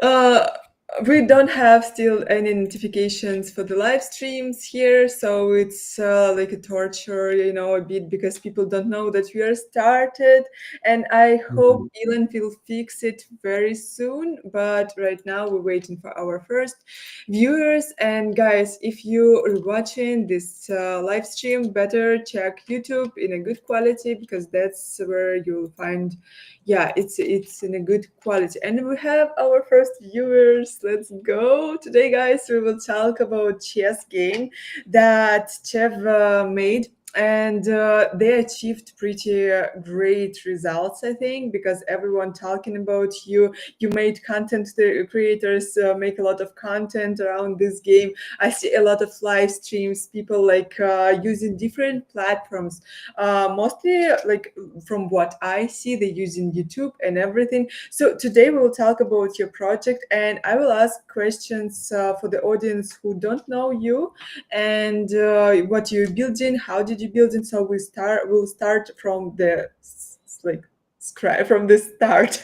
Uh, we don't have still any notifications for the live streams here, so it's like a torture, a bit because people don't know that we are started. And I Mhm. hope Elon will fix it very soon. But right now we're waiting for our first viewers. And guys, if you are watching this live stream, better check YouTube in a good quality because that's where you'll find, yeah, it's in a good quality. And we have our first viewers. Let's go. Today, guys, we will talk about chess game that Chef made, and they achieved pretty great results, I think, because everyone talking about you. You made content, the creators make a lot of content around this game. I see a lot of live streams, people like using different platforms, mostly like from what I see, they're using YouTube and everything. So today we will talk about your project, and I will ask questions for the audience who don't know you, and what you're building, how did you build it. So we'll start from the like from the start.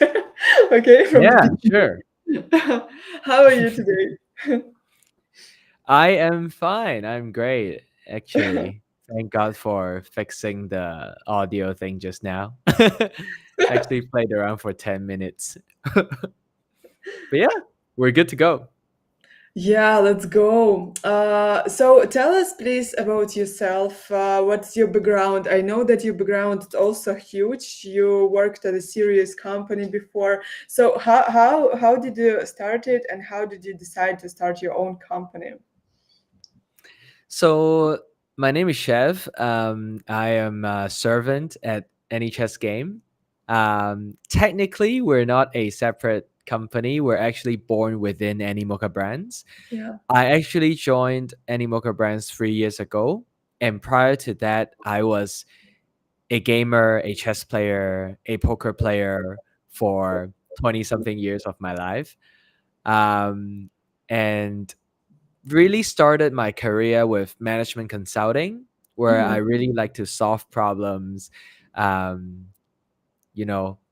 Okay, from the Yeah, beginning. sure. How are you today? I am fine. I'm great, actually. Thank God for fixing the audio thing just now. Actually played around for 10 minutes. But yeah, we're good to go. Yeah, let's go. So tell us, please, about yourself. What's your background? I know that your background is also huge. You worked at a serious company before. So how did you start it, and how did you decide to start your own company? So, my name is Chev. I am a servant at any chess game. Technically, we're not a separate company. We're actually born within Animoca Brands. Yeah. I actually joined Animoca Brands 3 years ago. And prior to that, I was a gamer, a chess player, a poker player for 20 something years of my life. Um, and really started my career with management consulting, where I Mhm. really like to solve problems. Um,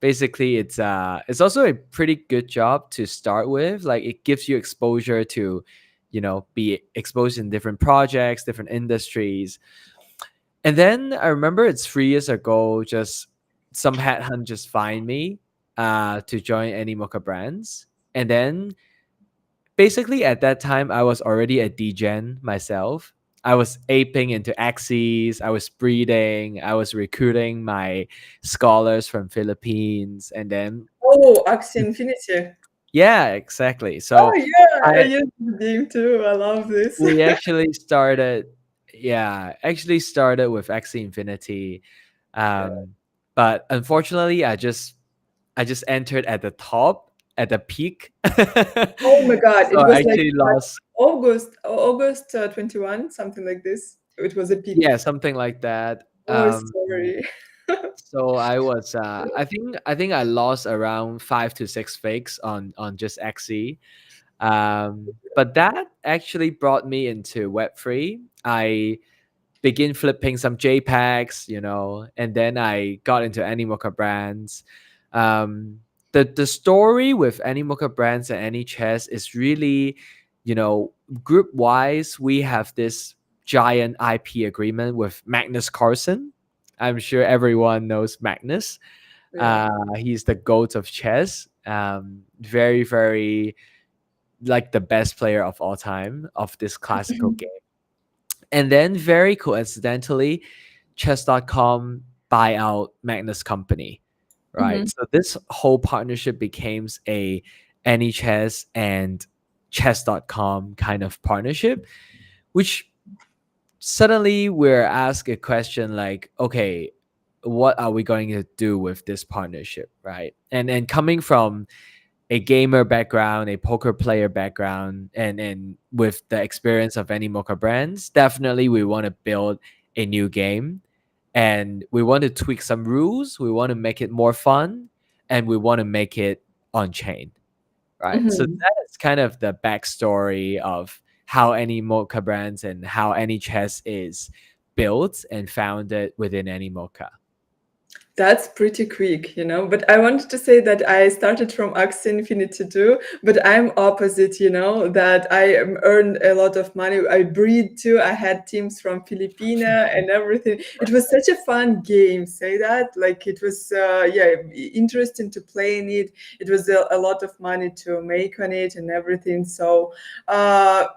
basically, it's also a pretty good job to start with. Like it gives you exposure to, be exposed in different projects, different industries. And then I remember it's 3 years ago, just some headhunt just find me to join Animoca Brands. And then basically at that time I was already a degen myself. I was aping into axes, I was breeding, I was recruiting my scholars from Philippines, and then Oh, Axie Infinity. yeah, exactly. Oh So yeah, I I used the game too. I love this. we actually started actually started with Axie Infinity. Um but unfortunately I just entered at the top, at the peak. Oh my God, So it I was like actually what, lost. August 21, something like this. It was a peak. Yeah, something like that. Oh, sorry. So I was, I think I lost around 5 to 6 fakes on just XE. But that actually brought me into Web3. I begin flipping some JPEGs, and then I got into Animoca Brands. The story with Animoca Brands and AnyChess is really, group wise, we have this giant IP agreement with Magnus Carlsen. I'm sure everyone knows Magnus. Yeah. He's the goat of chess. Very, very like the best player of all time of this classical game. And then very coincidentally, chess.com buy out Magnus company, right? Mhm. So this whole partnership becomes a AnyChess and chess.com kind of partnership, which suddenly we're asked a question like, okay, what are we going to do with this partnership, right? And coming from a gamer background, a poker player background, and with the experience of any mocha brands, definitely we want to build a new game, and we want to tweak some rules. We want to make it more fun, and we want to make it on chain, right? So Mhm. that is kind of the backstory of how any mocha brands and how any chess is built and founded within any mocha. That's pretty quick, you know. But I wanted to say that I started from Axie Infinity too, but I'm opposite, you know, that I earned a lot of money. I breed too. I had teams from Filipina and everything. It was such a fun game, say that. Like it was, yeah, interesting to play in it. It was a lot of money to make on it and everything. So, are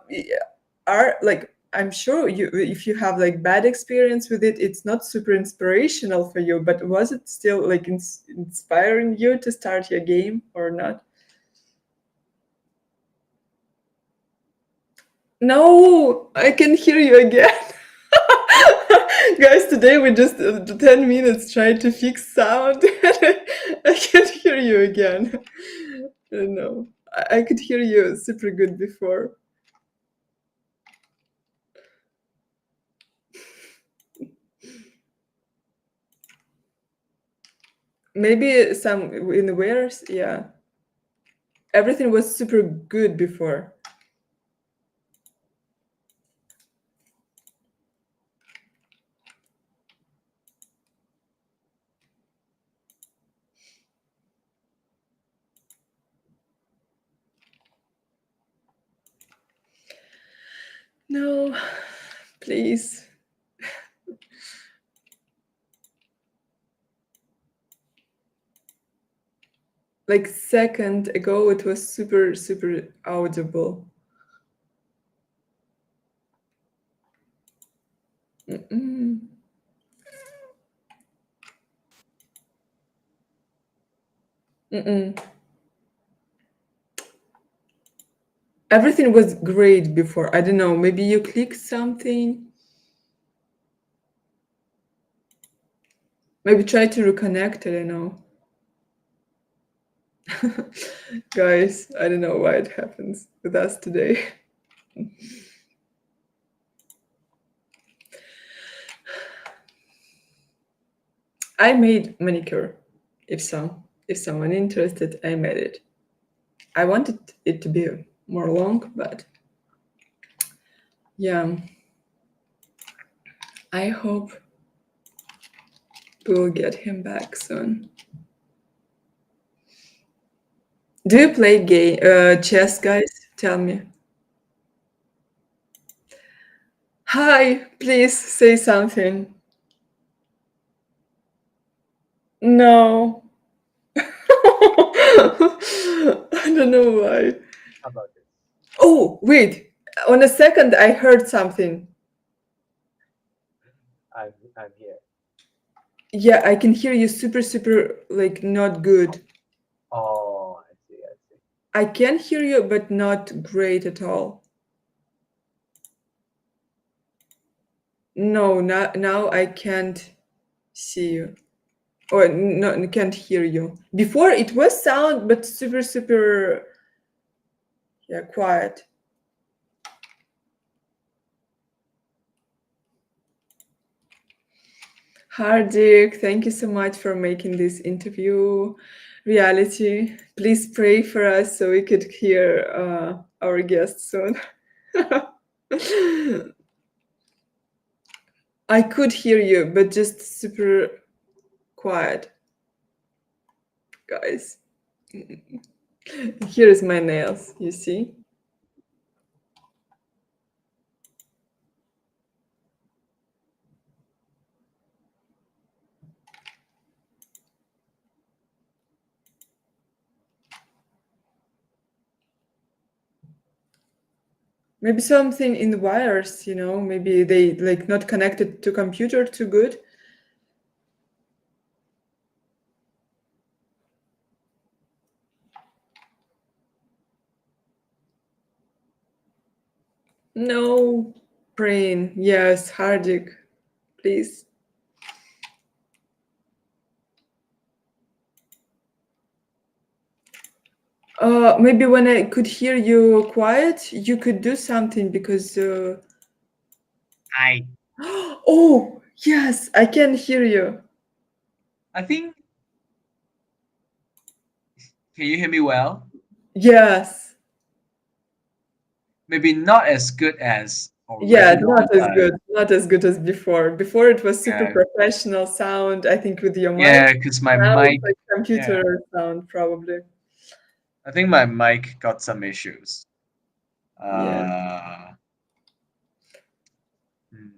like I'm sure you if you have like bad experience with it, it's not super inspirational for you, but was it still like inspiring you to start your game or not? No, I can hear you again. Guys, today we just 10 minutes tried to fix sound. I can't hear you again. No, I could hear you super good before. Maybe some in the wares, yeah. Everything was super good before. No, please. Like second ago, it was super, super audible. Mm-mm. Mm-mm. Everything was great before. I don't know. Maybe you clicked something. Maybe try to reconnect. I don't know. Guys, I don't know why it happens with us today. I made manicure. If someone interested, I made it. I wanted it to be more long, but yeah, I hope we'll get him back soon. Do you play chess, guys? Tell me. Hi, please say something. No. I don't know why. How about this? Oh, wait. On a second, I heard something. I'm here. Yeah, I can hear you super, super, like, not good. Oh, I see. I see. I can hear you, but not great at all. No, now I can't see you. Or no, I can't hear you. Before it was sound, but super, super, yeah, quiet. Hardik, thank you so much for making this interview reality. Please pray for us so we could hear our guest soon. I could hear you, but just super quiet, guys. Here is my nails, you see? Maybe something in the wires, you know, maybe they like not connected to computer too good. No, praying. Yes, Hardik, please. Maybe when I could hear you quiet, you could do something because. I Oh, yes, I can hear you. I think, can you hear me well? Yes. Maybe not as good as Yeah, original, not as but good, not as good as before. Before it was super yeah, professional sound, I think with your mic. yeah, because my Now it's mic, like yeah, computer sound, probably. I think my mic got some issues. Yeah. Uh, hmm.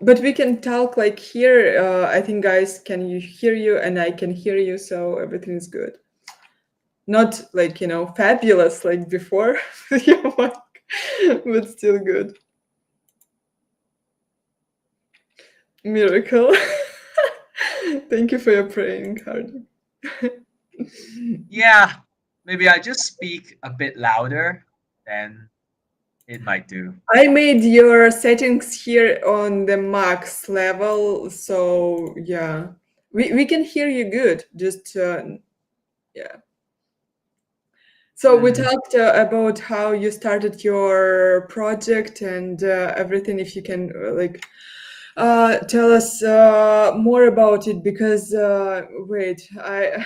But we can talk like here. I think guys can you hear you and I can hear you, so everything is good. Not like, fabulous like before with your mic, but still good. Miracle. Thank you for your praying, Hardy. Yeah, maybe I just speak a bit louder, then it might do. I made your settings here on the max level, so yeah, we can hear you good. Just yeah. So we Hmm. talked about how you started your project and everything. If you can tell us more about it, because wait, I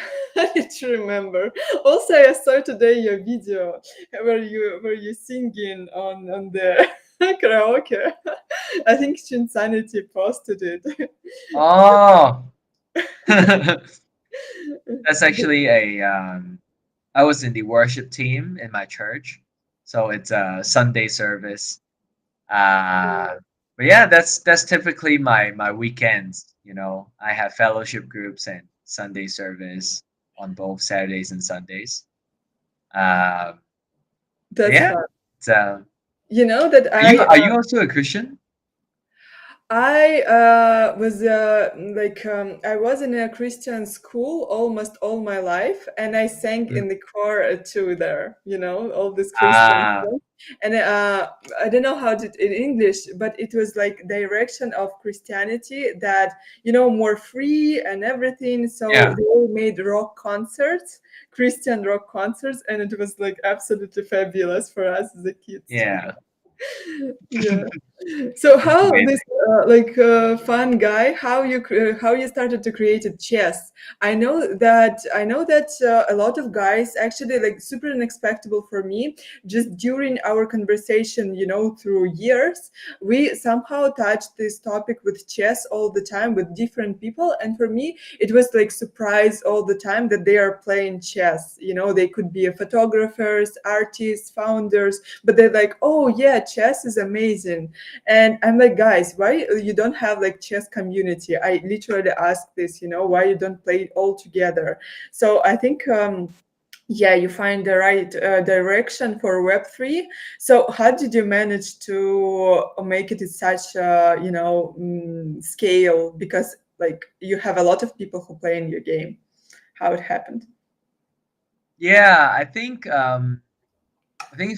need to remember. Also, I saw today your video where you singing on the karaoke. I think Shinsanity posted it. Oh, that's actually a I was in the worship team in my church, so it's a Sunday service. Uh, but yeah, that's typically my weekends. You know, I have fellowship groups and Sunday service on both Saturdays and Sundays. Um, but That's yeah, fun. it's, You know that are you also a Christian? I was I was in a Christian school almost all my life, and I sang Mm. in the choir too there. All this Christian Ah, stuff. And I don't know how to in English, but it was like direction of Christianity that more free and everything. So yeah, they all made rock concerts, Christian rock concerts, and it was like absolutely fabulous for us as a kids. yeah. Yeah. So That's how this amazing. fun guy, how you started to create a chess? I know that a lot of guys actually like super unexpected for me. Just during our conversation, through years, we somehow touched this topic with chess all the time with different people, and for me, it was like surprise all the time that they are playing chess. They could be photographers, artists, founders, but they're like, oh yeah, chess is amazing. And I'm like, guys, why you don't have like chess community? I literally asked this, why you don't play it all together? So I think yeah, you find the right direction for Web3. So how did you manage to make it at such scale? Because like you have a lot of people who play in your game. How it happened? Yeah, I think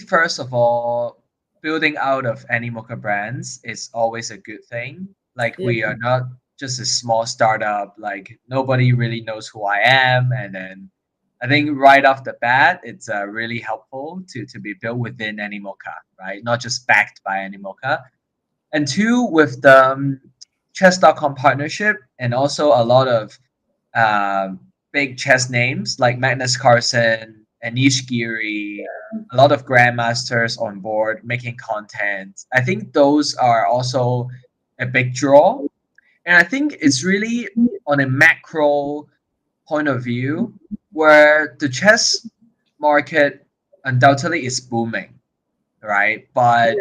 first of all, building out of Animoca brands is always a good thing. Like Yeah, we are not just a small startup, like nobody really knows who I am. And then I think right off the bat, it's really helpful to be built within Animoca, right? Not just backed by Animoca. And two, with the chess.com partnership and also a lot of um, big chess names like Magnus Carlsen, Anish Giri, a lot of grandmasters on board making content. I think those are also a big draw. And I think it's really on a macro point of view where the chess market undoubtedly is booming, right? But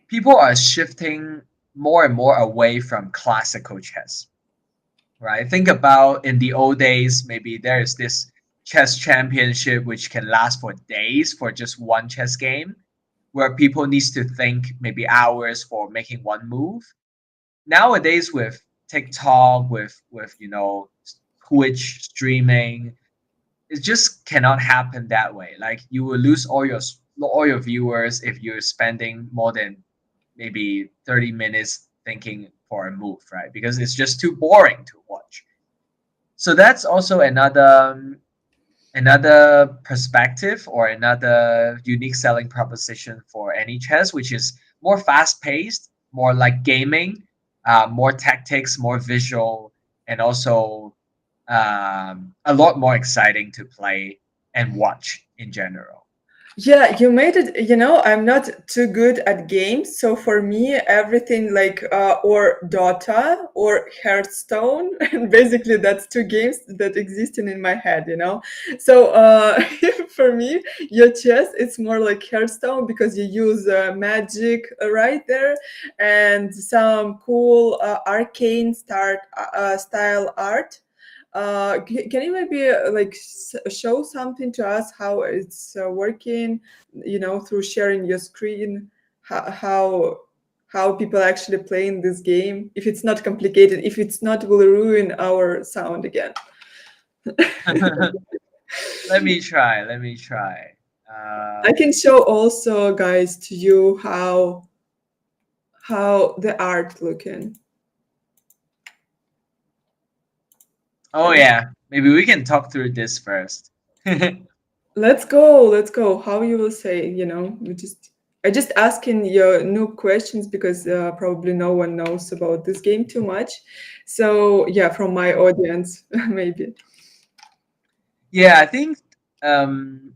people are shifting more and more away from classical chess, right? Think about in the old days, maybe there is this chess championship which can last for days for just one chess game, where people needs to think maybe hours for making one move. Nowadays, with TikTok, with Twitch streaming, it just cannot happen that way. Like you will lose all your viewers if you're spending more than maybe 30 minutes thinking for a move, right? Because it's just too boring to watch. So that's also another perspective or another unique selling proposition for any chess, which is more fast paced, more like gaming, more tactics, more visual, and also a lot more exciting to play and watch in general. Yeah, you made it. I'm not too good at games, so for me, everything like or Dota or Hearthstone, and basically that's two games that existing in my head. So for me, your chess it's more like Hearthstone because you use magic right there and some cool arcane style art. Can you maybe like show something to us how it's working, through sharing your screen, how, how how people actually playing this game? If it's not complicated, if it's not will ruin our sound again. Let me try. Let me try. I can show also, guys, to you how the art looking. Oh Okay. yeah, maybe we can talk through this first. Let's go. How you will say, I just asking your new questions because probably no one knows about this game too much. So yeah, from my audience, maybe. Yeah, I think um,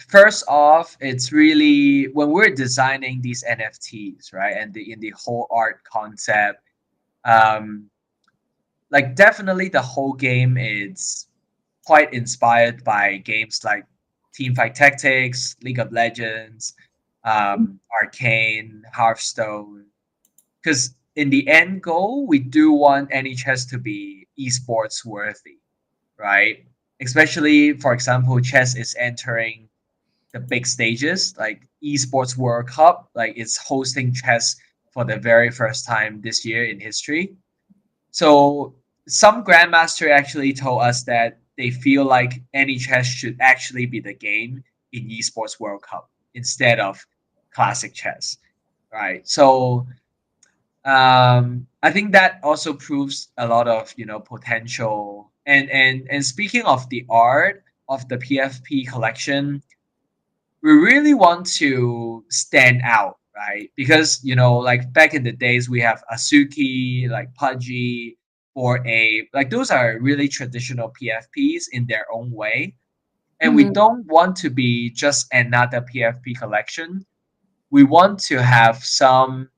first off, it's really when we're designing these NFTs, right, and the whole art concept. Um, like definitely the whole game is quite inspired by games like Teamfight Tactics, League of Legends, Arcane, Hearthstone. Because in the end goal, we do want any chess to be esports worthy, right? Especially, for example, chess is entering the big stages like esports World Cup, like it's hosting chess for the very first time this year in history. So some grandmaster actually told us that they feel like NHS should actually be the game in esports World Cup instead of classic chess, right? So I think that also proves a lot of potential. And speaking of the art of the PFP collection, we really want to stand out, right? Because like back in the days, we have Asuki, like Pudgy, or a like those are really traditional PFPs in their own way, and we Mhm. don't want to be just another PFP collection. We want to have some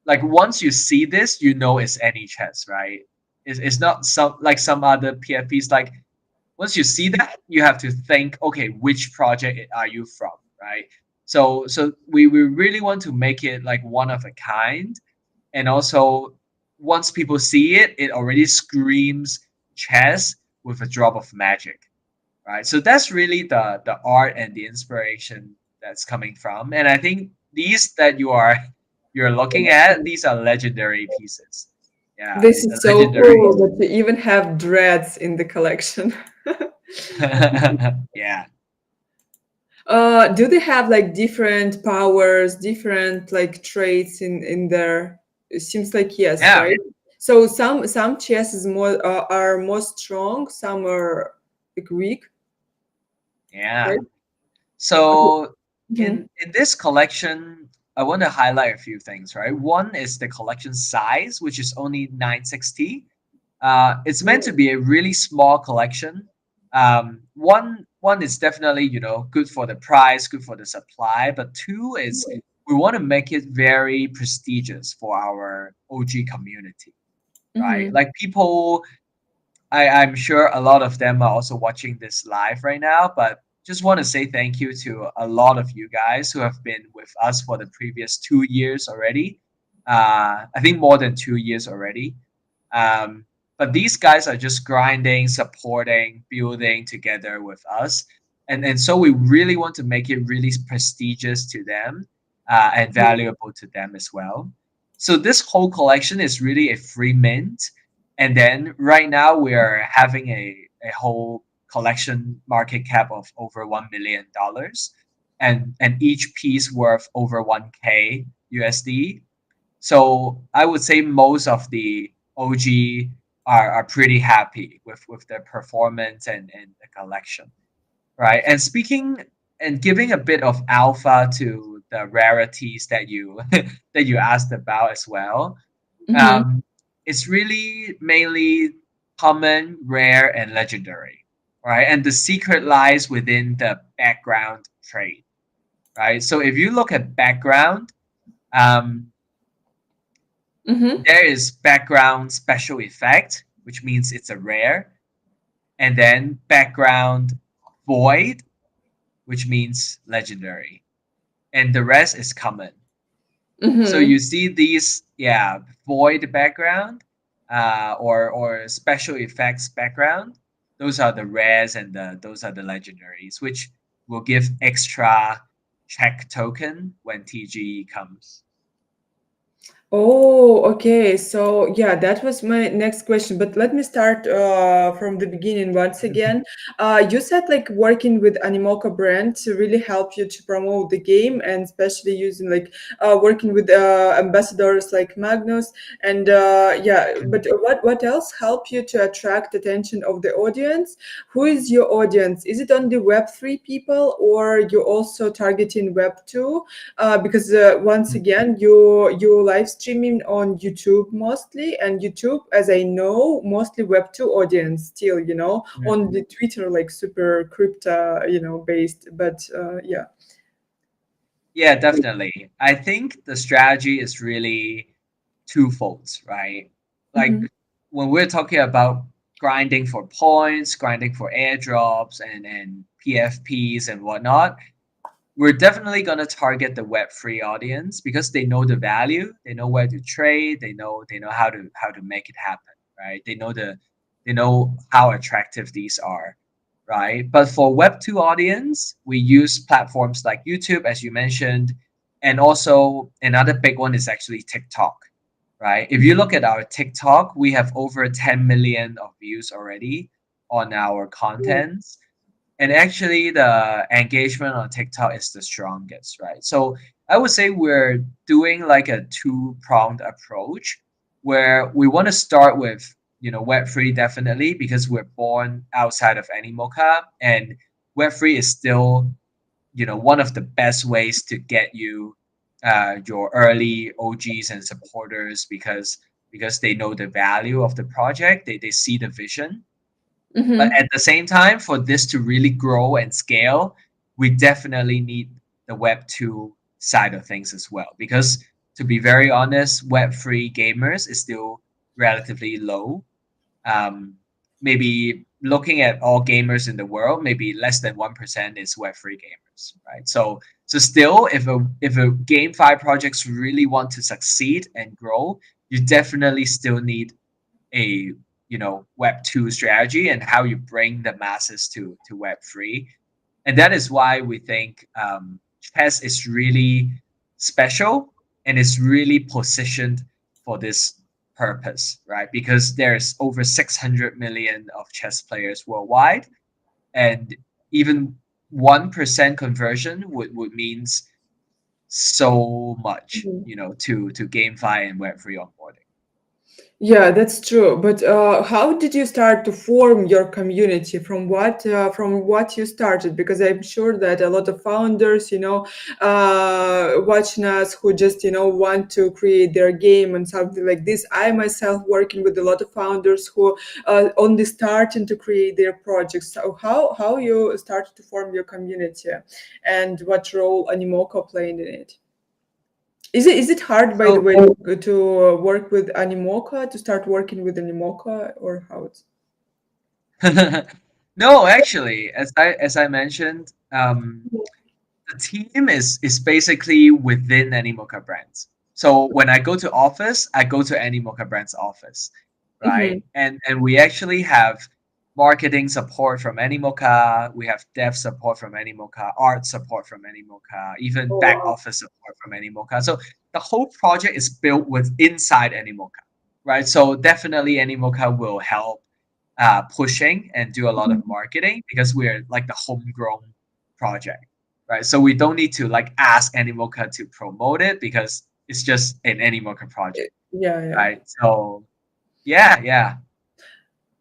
like once you see this, you know it's NHS, right? It's not some other PFPs like once you see that, you have to think, okay, which project are you from, right? So we really want to make it like one of a kind, and also once people see it, it already screams chess with a drop of magic, right? So that's really the art and the inspiration that's coming from, and I think these that you're looking at, these are legendary pieces. Yeah, This the is so legendary. cool that you even have dreads in the collection. Yeah. Do they have like different powers, different like traits in there? It seems like yes, Yeah, right? So some chess is more are more strong, some are like weak, yeah. right? Okay. So Mhm. in this collection, I want to highlight a few things, right? One is the collection size, which is only 960. It's meant to be a really small collection. One is definitely good for the price, good for the supply, but two is we want to make it very prestigious for our OG community, right? Mhm. Like people I'm sure a lot of them are also watching this live right now, but just want to say thank you to a lot of you guys who have been with us for the previous 2 years already. I think more than 2 years already. Um, but these guys are just grinding, supporting, building together with us. And so we really want to make it really prestigious to them and valuable to them as well. So this whole collection is really a free mint, and then right now we are having a whole collection market cap of over $1 million, and each piece worth over 1K USD. So I would say most of the OG are pretty happy with their performance and the collection, right? And speaking and giving a bit of alpha to the rarities that you that you asked about as well. Mhm. um, it's really mainly common, rare, and legendary. right? And the secret lies within the background trade, right? So if you look at background, um, Mm-hmm. there is background special effect, which means it's a rare, and then background void, which means legendary, and the rest is common. So Mm-hmm. you see these, yeah, void background, or special effects background. Those are the rares, and those are the legendaries, which will give extra check token when TG comes. Oh, okay. So, yeah, that was my next question. But let me start from the beginning once again. You said like working with Animoca brand to really help you to promote the game, and especially using like working with ambassadors like Magnus. And yeah, but what else help you to attract attention of the audience? Who is your audience? Is it only Web3 people, or you also targeting Web2? Because once again you live streaming on YouTube mostly, and YouTube, as I know, mostly Web2 audience still, on the Twitter like super crypto, based, but yeah. Yeah, definitely. I think the strategy is really twofold, right? Like Mm-hmm. when we're talking about grinding for points, grinding for airdrops and PFPs and whatnot, we're definitely gonna target the Web3 audience because they know the value, they know where to trade, they know how to make it happen, right? They know how attractive these are, right? But for Web2 audience, we use platforms like YouTube, as you mentioned, and also another big one is actually TikTok, right? If you look at our TikTok, we have over 10 million of views already on our contents, and actually the engagement on TikTok is the strongest, right? So I would say we're doing like a two-pronged approach where we want to start with, Web3 definitely because we're born outside of Animoca, and Web3 is still, one of the best ways to get you your early OGs and supporters because they know the value of the project, they see the vision. But Mm-hmm. at the same time, for this to really grow and scale, we definitely need the Web 2 side of things as well. Because to be very honest, Web 3 gamers is still relatively low. Um, Maybe looking at all gamers in the world, maybe less than 1% is Web3 gamers, right? So still, if a GameFi projects really want to succeed and grow, you definitely still need a Web 2 strategy and how you bring the masses to Web 3. And that is why we think chess is really special and is really positioned for this purpose, right? Because there's over 600 million of chess players worldwide, and even 1% conversion would means so much, to GameFi and Web3 onboarding. Yeah, that's true. But how did you start to form your community? From what you started? Because I'm sure that a lot of founders, watching us, who just want to create their game and something like this. I myself working with a lot of founders who only starting to create their projects. So how you started to form your community, and what role Animoca played in it? Is it hard, by the So way, to work with Animoca, to start working with Animoca, or how it's? no, actually, as I mentioned, the team is basically within Animoca Brands. So when I go to office, I go to Animoca Brands office, right? Mm-hmm. And we actually have marketing support from Animoca, we have dev support from Animoca, art support from Animoca, even Oh, back wow. office support from Animoca. So the whole project is built with inside Animoca, right? So definitely Animoca will help pushing and do a lot of marketing because we're like the homegrown project, right? So we don't need to like ask Animoca to promote it because it's just an Animoca project, Yeah, yeah. right? So yeah, yeah.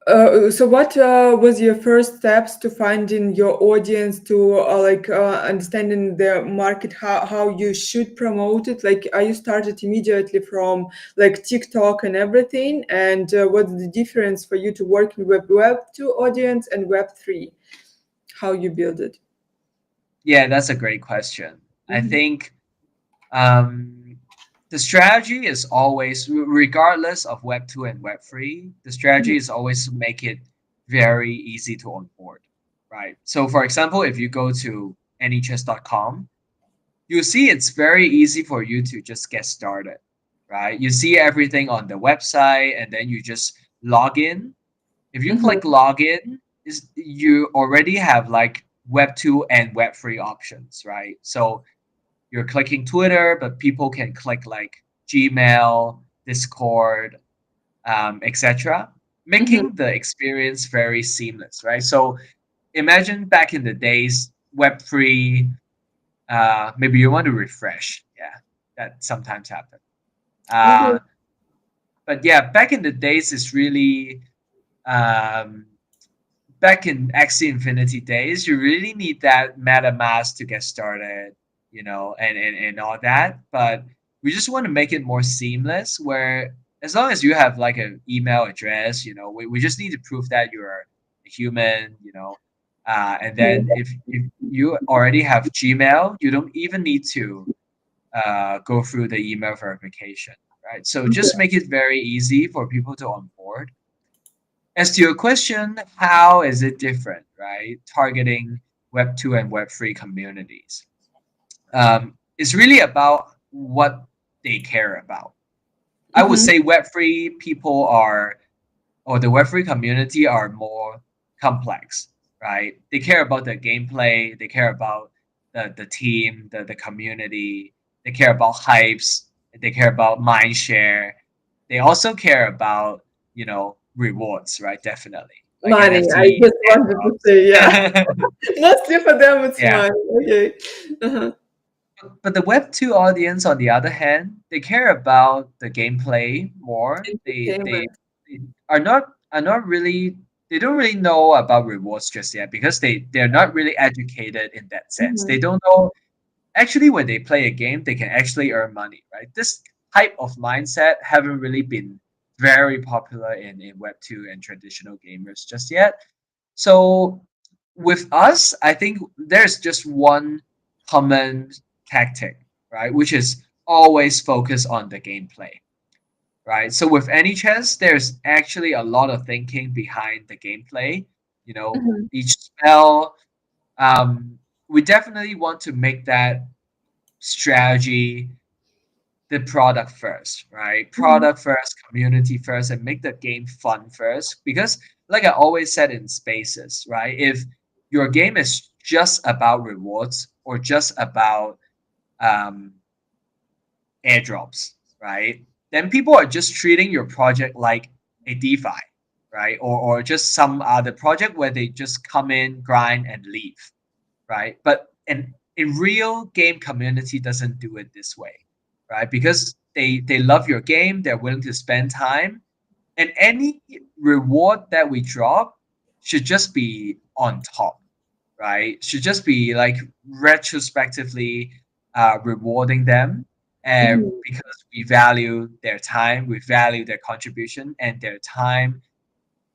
So what was your first steps to finding your audience, to understanding the market, how you should promote it? Like, are you started immediately from like TikTok and everything? And what's the difference for you to work with Web 2 audience and Web 3? How you build it? Yeah, that's a great question. I Mm-hmm. think um, the strategy is always, regardless of Web 2 and Web 3, the strategy is always to make it very easy to onboard, right? So, for example, if you go to anychess.com, you see it's very easy for you to just get started, right? You see everything on the website and then you just log in. If you click Mm-hmm. login, is you already have like Web 2 and Web 3 options, right? So you're clicking Twitter, but people can click like Gmail, Discord, etc., Mm-hmm. making the experience very seamless, right? So imagine back in the days, Web3, maybe you want to refresh. Yeah, that sometimes happens. Okay. Uh, but yeah, back in the days, it's really um, back in Axie Infinity days, you really need that MetaMask to get started, and all that. But we just want to make it more seamless where as long as you have like an email address, we just need to prove that you're a human, and then if you already have Gmail, you don't even need to go through the email verification, right? So just make it very easy for people to onboard. As to your question, how is it different, right? Targeting Web 2 and Web 3 communities. It's really about what they care about. I would Mm-hmm. say Web 3 people or the Web3 community are more complex, right? They care about the gameplay, they care about the team, the community, they care about hypes, they care about mind share. They also care about, rewards, right? Definitely. Like Money. I NFTs, just wanted to say, yeah. airdrops. Mostly for them, it's Yeah. money. Okay. Uh-huh. But the Web 2 audience, on the other hand, they care about the gameplay more. Entertainment. They are not really, they don't really know about rewards just yet because they're not really educated in that sense. Mm-hmm. They don't know actually when they play a game they can actually earn money, right? This type of mindset haven't really been very popular in Web 2 and traditional gamers just yet. So with us, I think there's just one common tactic, right? Which is always focus on the gameplay, right? So with any chess, there's actually a lot of thinking behind the gameplay. Mm-hmm. Each spell, um, we definitely want to make that strategy the product first, right? Mm-hmm. Product first, community first, and make the game fun first. Because, like I always said in spaces, right? If your game is just about rewards or just about um, airdrops, right? Then people are just treating your project like a DeFi, right? Or just some other project where they just come in, grind, and leave, right? But a real game community doesn't do it this way, right? Because they love your game, they're willing to spend time, and any reward that we drop should just be on top, right? Should just be like retrospectively rewarding them, and Mm-hmm. because we value their time, we value their contribution, and their time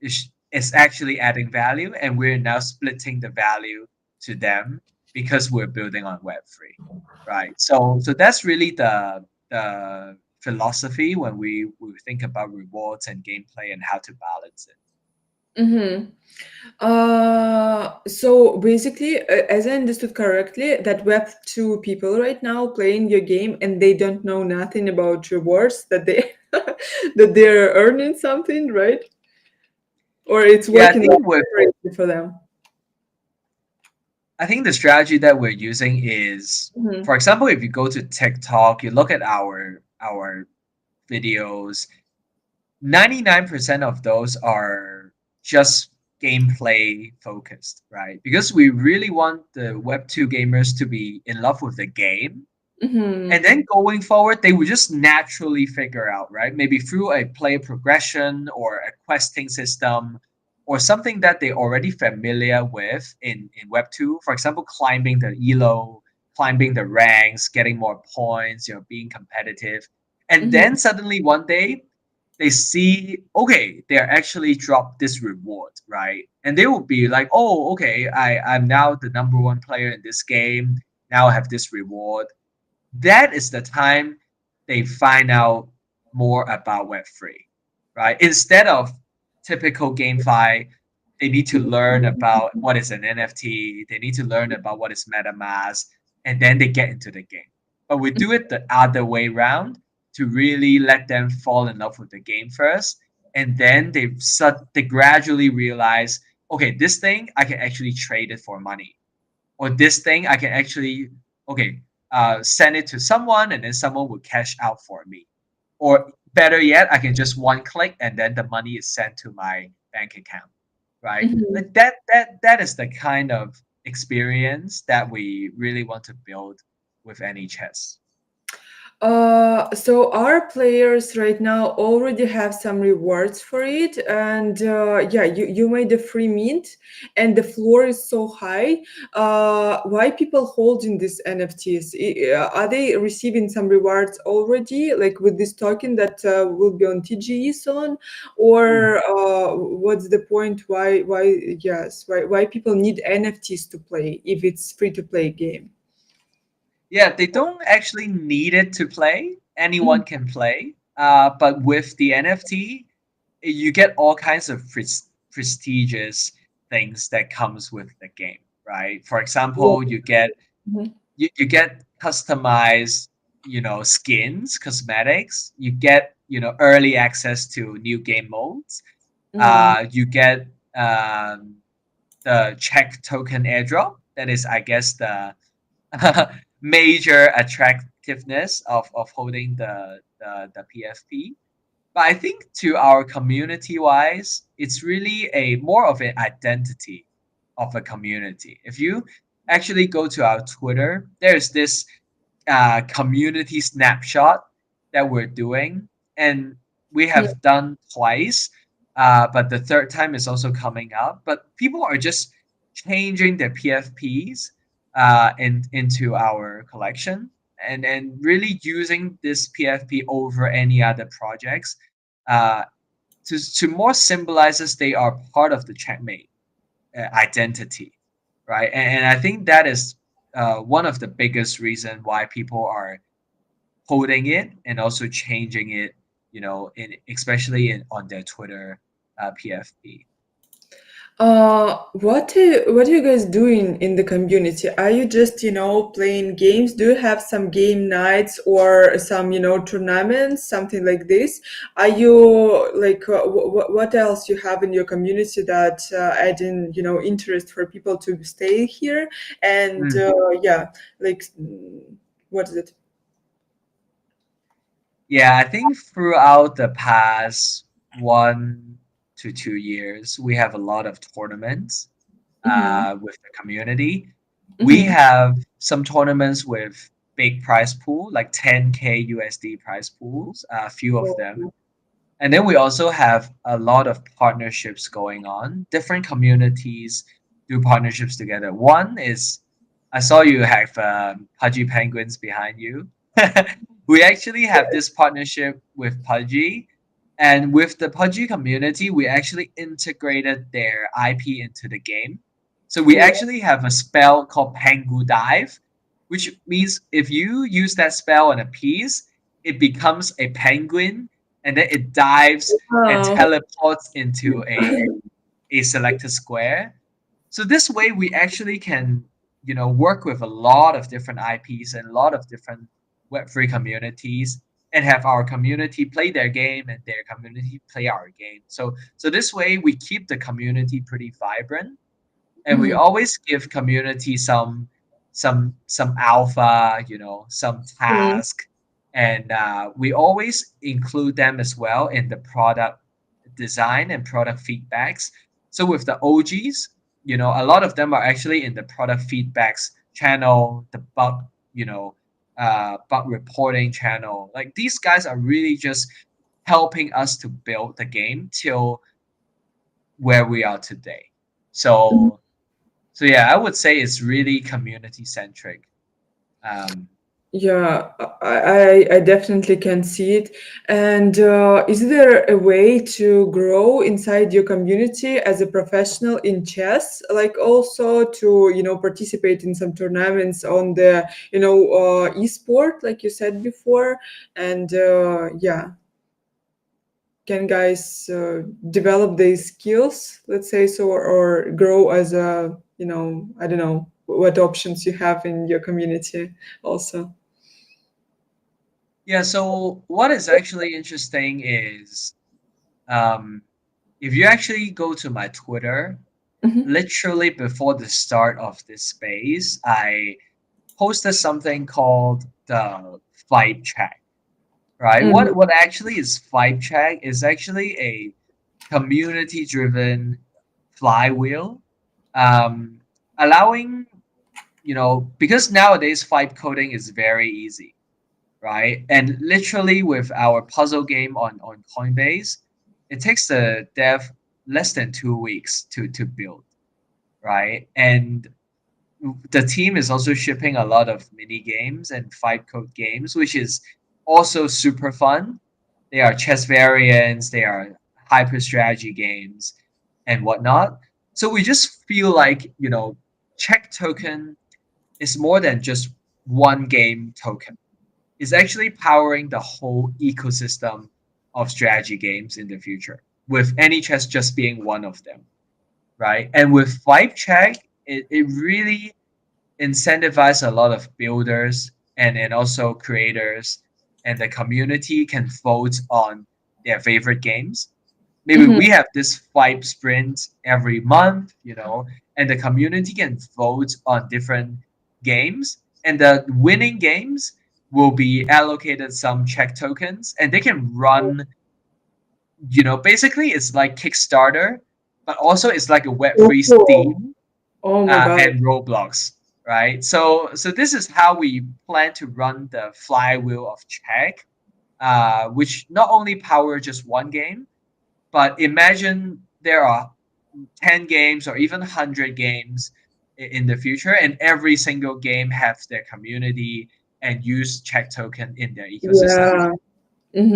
is actually adding value, and we're now splitting the value to them because we're building on Web3, right? So that's really the philosophy when we think about rewards and gameplay and how to balance it. Mm-hmm. So basically, as I understood correctly, that Web 2 people right now playing your game and they don't know nothing about rewards, that they that they're earning something, right? Or it's Yeah, working like separately for them. I think the strategy that we're using is, Mm-hmm. for example, if you go to TikTok, you look at our videos, 99% of those are just gameplay focused, right? Because we really want the Web 2 gamers to be in love with the game. Mm-hmm. And then going forward, they would just naturally figure out, right? Maybe through a player progression or a questing system or something that they're already familiar with in Web 2. For example, climbing the elo, climbing the ranks, getting more points, being competitive. And then Mhm. suddenly one day they see, okay, they're actually dropped this reward, right? And they will be like, oh, okay, I'm now the number one player in this game. Now I have this reward. That is the time they find out more about Web3, right? Instead of typical GameFi, they need to learn about what is an NFT, they need to learn about what is MetaMask, and then they get into the game. But we do it the other way around to really let them fall in love with the game first, and then they gradually realize, okay, this thing I can actually trade it for money, or this thing I can actually, okay, send it to someone and then someone will cash out for me, or better yet, I can just one click and then the money is sent to my bank account, right? Mhm. Like that is the kind of experience that we really want to build with any chess. So our players right now already have some rewards for it, and yeah, you made a free mint, and the floor is so high. Why people holding these NFTs? Are they receiving some rewards already, like with this token that will be on TGE soon, or what's the point? Why people need NFTs to play if it's free to play game? Yeah, they don't actually need it to play. Anyone can play. But with the NFT, you get all kinds of prestigious things that comes with the game, right? For example, Mhm. you get customized, skins, cosmetics. You get, early access to new game modes. Mm. You get um, the check token airdrop. That is, I guess, the major attractiveness of holding the PFP. But I think to our community wise, it's really a more of an identity of a community. If you actually go to our Twitter, there's this community snapshot that we're doing, and we have done twice, but the third time is also coming up. But people are just changing their PFPs into our collection, and really using this PFP over any other projects, uh, to more symbolizes they are part of the checkmate identity, right? And I think that is one of the biggest reason why people are holding it and also changing it, in especially on their Twitter PFP. What are you guys doing in the community? Are you just, playing games? Do you have some game nights or some, tournaments, something like this? Are you like, what else you have in your community that adding, interest for people to stay here? And Mm. yeah, like, what is it? Yeah, I think throughout the past 1 to 2 years, we have a lot of tournaments Mm-hmm. with the community. We Mm-hmm. have some tournaments with big prize pool, like 10K USD prize pools, a few of them. And then we also have a lot of partnerships going on. Different communities do partnerships together. One is, I saw you have Pudgy Penguins behind you. We actually have this partnership with Pudgy. And with the Pudgy community, we actually integrated their IP into the game. So we actually have a spell called Pengu Dive, which means if you use that spell on a piece, it becomes a penguin, and then it dives and Wow. teleports into a selected square. So this way we actually can, work with a lot of different IPs and a lot of different Web3 communities, and have our community play their game and their community play our game. So this way we keep the community pretty vibrant, and we Mhm. always give community some alpha, some Mhm. task, and we always include them as well in the product design and product feedbacks. So with the OGs, a lot of them are actually in the product feedbacks channel, the bug reporting channel. Like these guys are really just helping us to build the game till where we are today. So so yeah, I would say it's really community centric. Um, Yeah, I definitely can see it. And is there a way to grow inside your community as a professional in chess? Like also to, participate in some tournaments on the, esport, like you said before. And yeah, can guys develop these skills, let's say so, or grow as a, I don't know what options you have in your community also. yeah, so what is actually interesting is um, if you actually go to my Twitter, Hmm. literally before the start of this space, I posted something called the Vibe Check, right? What actually is Vibe Check is actually a community driven flywheel, um, allowing, because nowadays vibe coding is very easy, right? And literally with our puzzle game on Coinbase, it takes the dev less than 2 weeks to build, right? And the team is also shipping a lot of mini games and fight code games, which is also super fun. They are chess variants, they are hyper strategy games, and whatnot. So we just feel like, check token is more than just one game token. It's actually powering the whole ecosystem of strategy games in the future, with any chess just being one of them, right? And with Vibe Check, it really incentivize a lot of builders and also creators, and the community can vote on their favorite games. Maybe Hmm. we have this five sprint every month, and the community can vote on different games, and the winning games will be allocated some check tokens, and they can run, basically it's like Kickstarter, but also it's like a web-free Oh, Steam, oh my God. and Roblox, right? So this is how we plan to run the flywheel of check, which not only power just one game, but imagine there are 10 games or even 100 games in the future, and every single game has their community and use check token in their ecosystem. Yeah.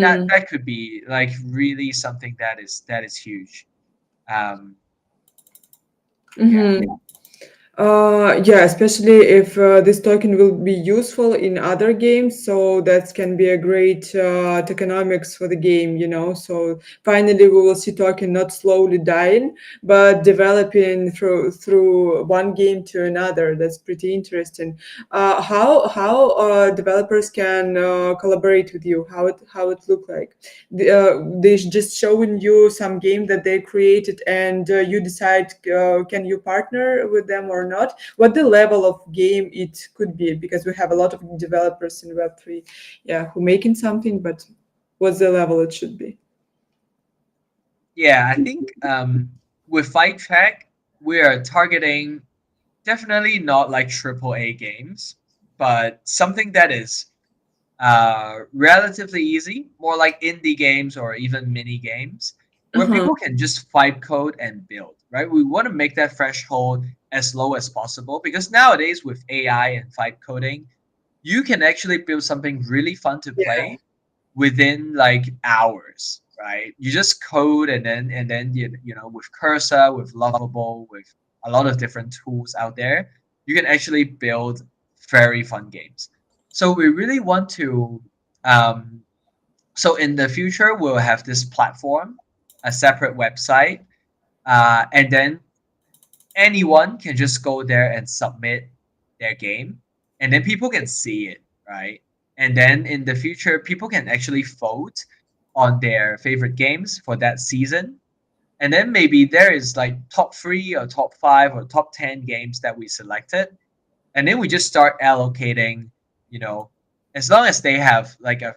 That Mm-hmm. that could be like really something that is huge. Um, yeah. Mm-hmm. Yeah, especially if this token will be useful in other games, so that can be a great tokenomics for the game, So finally, we will see token not slowly dying, but developing through one game to another. That's pretty interesting. How developers can collaborate with you? How it look like? They just showing you some game that they created, and you decide can you partner with them or not, what the level of game it could be, because we have a lot of developers in Web3, yeah, who making something, but what's the level it should be? Yeah, I think with Fight Track, we are targeting definitely not like triple A games, but something that is relatively easy, more like indie games or even mini games, where Uh-huh. people can just fight code and build, right? We want to make that threshold as low as possible, because nowadays with AI and fight coding, you can actually build something really fun to Yeah. play within like hours, right? You just code, and then with Cursor, with Lovable, with a lot of different tools out there, you can actually build very fun games. So we really want to um, so in the future we'll have this platform, a separate website, and then anyone can just go there and submit their game, and then people can see it, right? And then in the future people can actually vote on their favorite games for that season, and then maybe there is like top 3 or top 5 or top 10 games that we selected, and then we just start allocating, you know as long as they have like a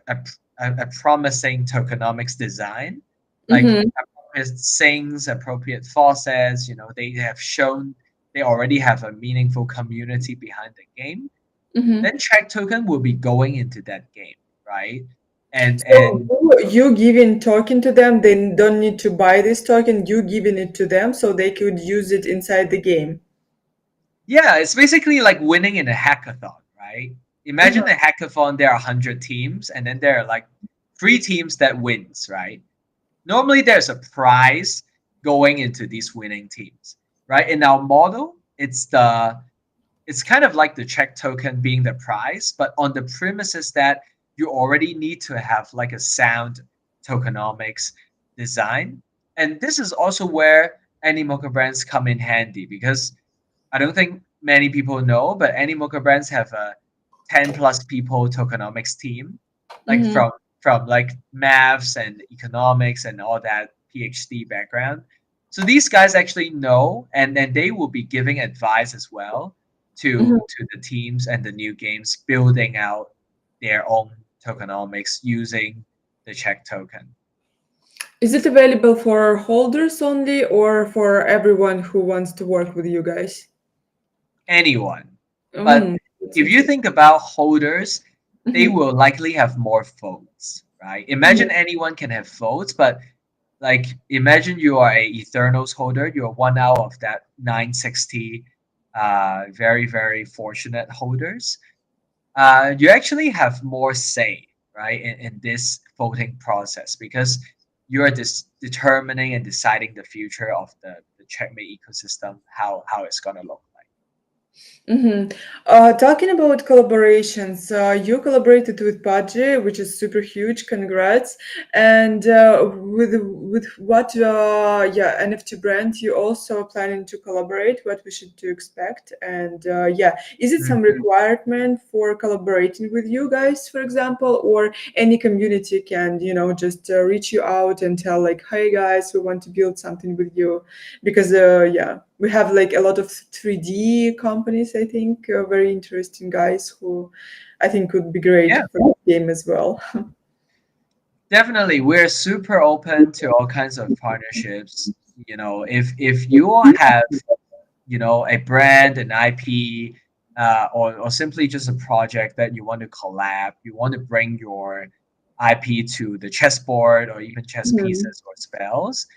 promising tokenomics design, like Mm-hmm. appropriate things, appropriate faucets, they have shown they already have a meaningful community behind the game, Mm-hmm. then check token will be going into that game, right? So And you giving token to them, they don't need to buy this token, you giving it to them so they could use it inside the game. yeah, it's basically like winning in a hackathon, right? Imagine a hackathon, there are 100 teams, and then there are like three teams that wins, right? Normally there's a prize going into these winning teams, right? In our model, it's kind of like the check token being the prize, but on the premises that you already need to have like a sound tokenomics design. And this is also where Animoca brands come in handy because I don't think many people know, but Animoca brands have a 10 plus people tokenomics team, like Mm-hmm. from like maths and economics and all that PhD background. So these guys actually know, and then they will be giving advice as well to the teams and the new games building out their own tokenomics using the check token. Is it available for holders only or for everyone who wants to work with you guys? Anyone. But Mm, that's if you interesting. think about holders, they Mhm. will likely have more votes, right? Imagine anyone can have votes, but like imagine you are a Eternals holder, you're one out of that 960 very, very fortunate holders. You actually have more say, right, in this voting process because you're determining and deciding the future of the checkmate ecosystem, how it's gonna look like. Mm-hmm. Talking about collaborations, you collaborated with Pudgy, which is super huge. Congrats! And with what, yeah, NFT brand you also planning to collaborate? What we should to expect? And yeah, is it some Mhm. requirement for collaborating with you guys, for example, or any community can just reach you out and tell like, hey guys, we want to build something with you, because yeah, we have like a lot of 3D companies, I think, very interesting guys who I think would be great Yeah, for the game as well. definitely. We're super open to all kinds of partnerships. If you all have, a brand, an IP, or simply just a project that you want to collab, you want to bring your IP to the chessboard or even chess Mhm. pieces or spells,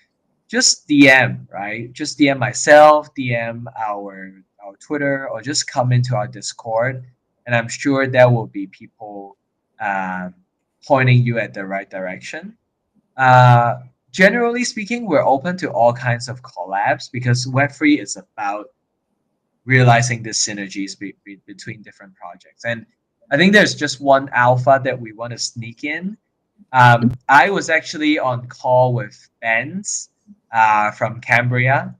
just DM, right? Just DM myself, DM our Twitter, or just come into our Discord, and I'm sure there will be people um, pointing you at the right direction. Uh, Generally speaking, we're open to all kinds of collabs because Web3 is about realizing the synergies between different projects. And I think there's just one alpha that we want to sneak in. I was actually on call with Benz from Cambria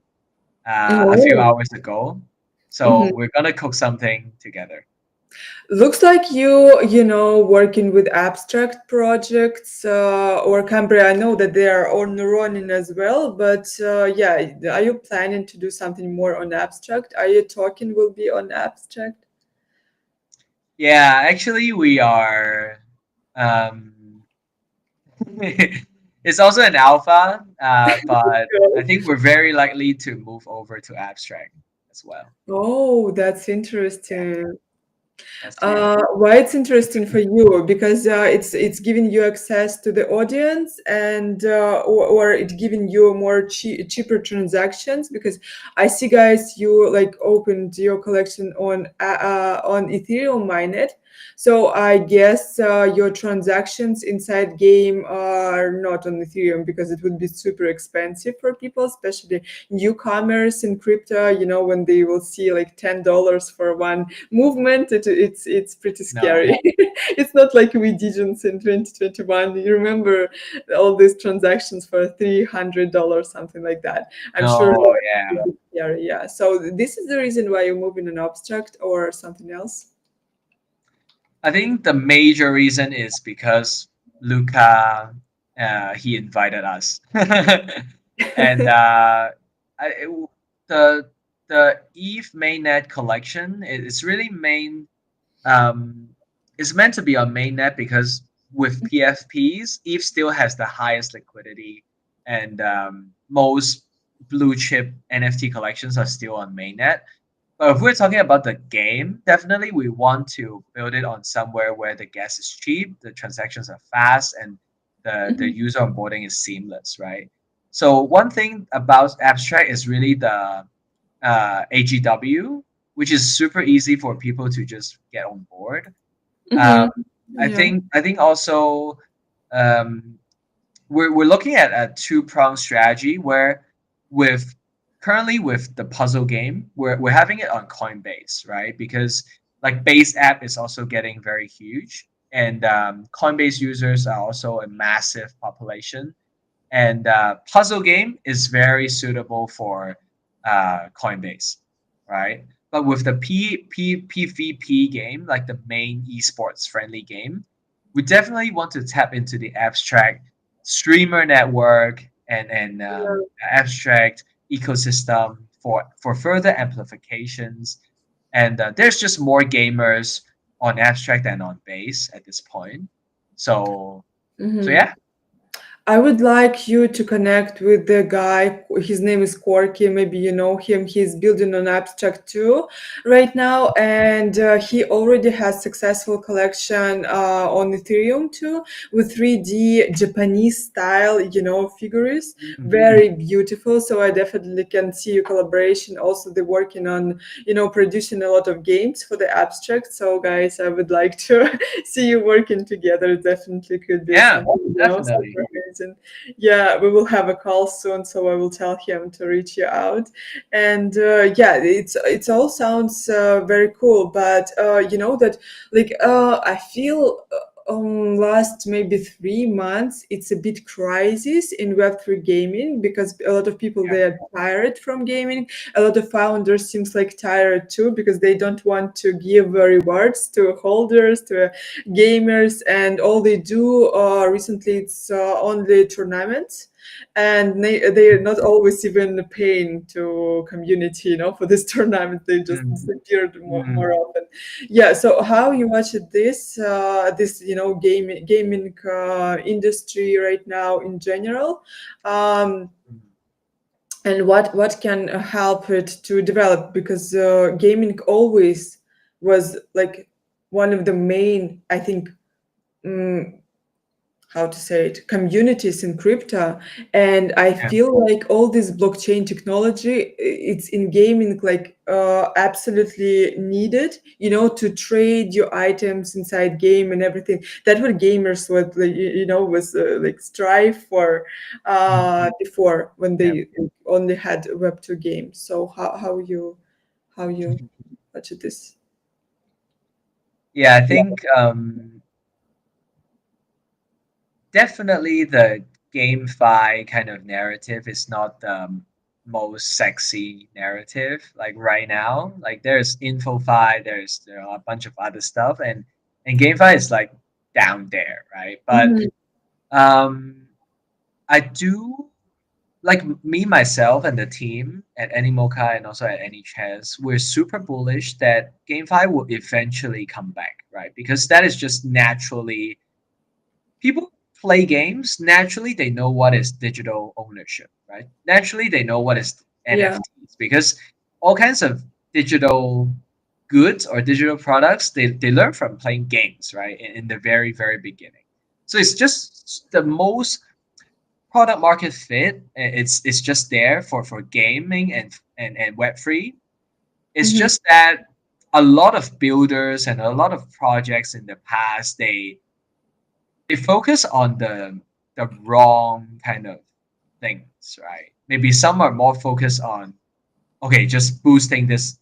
a few Oh. hours ago. So we're gonna cook something together. Looks like you working with abstract projects or Cambria. I know that they are on running as well, but yeah, are you planning to do something more on abstract? Are you talking will be on abstract? Yeah, actually, we are. Um, it's also an alpha, but I think we're very likely to move over to abstract as well. Oh, that's Yeah, interesting. that's the aim. Why it's interesting for you? Because it's giving you access to the audience, and or it giving you more cheaper transactions. Because I see, guys, you like opened your collection on Ethereum Mainnet, so I guess your transactions inside game are not on Ethereum because it would be super expensive for people, especially newcomers in crypto. When they will see like $10 for one movement, it's pretty scary. No. It's not like we didn't in 2021. You remember all these transactions for $300, something like that. I'm sure No, that yeah. would be scary. Yeah, so this is the reason why you're moving an abstract or something else. I think the major reason is because Luca, he invited us, and I, it, the Eve mainnet collection is really um, is meant to be on mainnet because with PFPs, Eve still has the highest liquidity, and most blue chip NFT collections are still on mainnet. But if we're talking about the game, definitely we want to build it on somewhere where the gas is cheap, the transactions are fast, and the Mhm. user onboarding is seamless, right? So one thing about Abstract is really the AGW, which is super easy for people to just get on board. Um, Mhm. I Yeah. think also um, we're looking at a two-pronged strategy where with currently with the puzzle game, we're having it on Coinbase, right? Because like Base app is also getting very huge, and Coinbase users are also a massive population, and puzzle game is very suitable for Coinbase, right? But with the PvP game, like the main esports friendly game, we definitely want to tap into the abstract streamer network and Yeah. abstract ecosystem for further amplifications. And there's just more gamers on abstract than on base at this point. So Mhm. yeah, I would like you to connect with the guy. His name is Corky. Maybe you know him. He's building on Abstract too right now, and he already has successful collection on Ethereum too with 3D Japanese style, figures. Mhm. Very beautiful. So I definitely can see your collaboration. Also, they're working on producing a lot of games for the Abstract. So guys, I would like to see you working together. Definitely could be Yeah, something, definitely. super amazing. Yeah, we will have a call soon, so I will tell him to reach you out. And yeah, it's all sounds very cool, but you know that like I feel. Last maybe 3 months it's a bit crisis in web3 gaming because a lot of people Yeah. they are tired from gaming. A lot of founders seems like tired too because they don't want to give rewards to holders, to gamers, and all they do recently it's only tournaments, and they're not always even paying to community for this tournament. They just Mm, disappeared more mm, often. Yeah, so how you watch this gaming industry right now in general, um, mm. and what can help it to develop, because gaming always was like one of the main, I think, mm, how to say it, communities in crypto. And I Yeah. feel like all this blockchain technology, it's in gaming like absolutely needed, to trade your items inside game and everything. That what gamers would like, was like strive for Mm, before, when yeah. they only had web 2 games. So how you watch this? Yeah, I think definitely the GameFi kind of narrative is not the most sexy narrative like right now. Like there's InfoFi, there are a bunch of other stuff, and GameFi is like down there, right? But Mhm. um I do like me myself and the team at Animoca and also at AnyChess, we're super bullish that GameFi will eventually come back, right? Because that is just naturally people play games. Naturally, they know what is digital ownership, right? Naturally, they know what is Yeah. NFTs because all kinds of digital goods or digital products they learn from playing games, right? In the very very beginning. So it's just the most product market fit. It's just there for gaming and web free. It's Hmm. just that a lot of builders and a lot of projects in the past they focus on the wrong kind of things, right? Maybe some are more focused on okay, just boosting this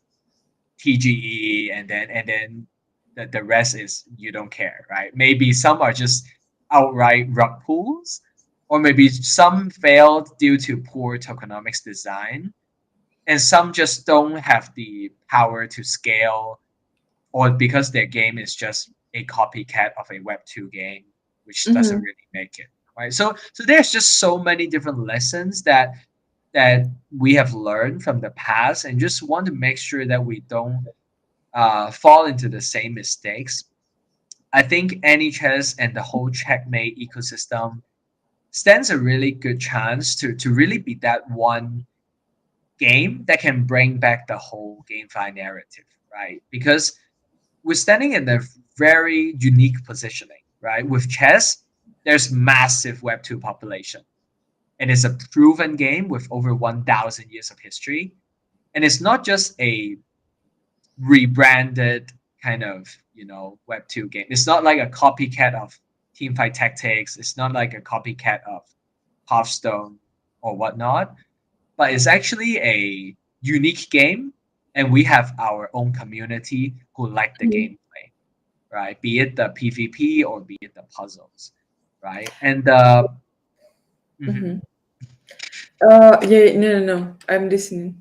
TGE and then the rest is you don't care, right? Maybe some are just outright rug pulls, or maybe some failed due to poor tokenomics design, and some just don't have the power to scale, or because their game is just a copycat of a Web 2 game, which doesn't Hmm. really make it, right? So there's just so many different lessons that we have learned from the past, and just want to make sure that we don't fall into the same mistakes. I think NHS and the whole checkmate ecosystem stands a really good chance to really be that one game that can bring back the whole GameFi narrative, right? Because we're standing in a very unique positioning, right? With chess, there's massive Web2 population. And it's a proven game with over 1,000 years of history. And it's not just a rebranded kind of, Web2 game. It's not like a copycat of Teamfight Tactics. It's not like a copycat of Hearthstone or whatnot, but it's actually a unique game. And we have our own community who like the Mhm. gameplay, right? Be it the PvP or be it the puzzles, right? And mhm. Mhm. Yeah, no, no, no. I'm listening.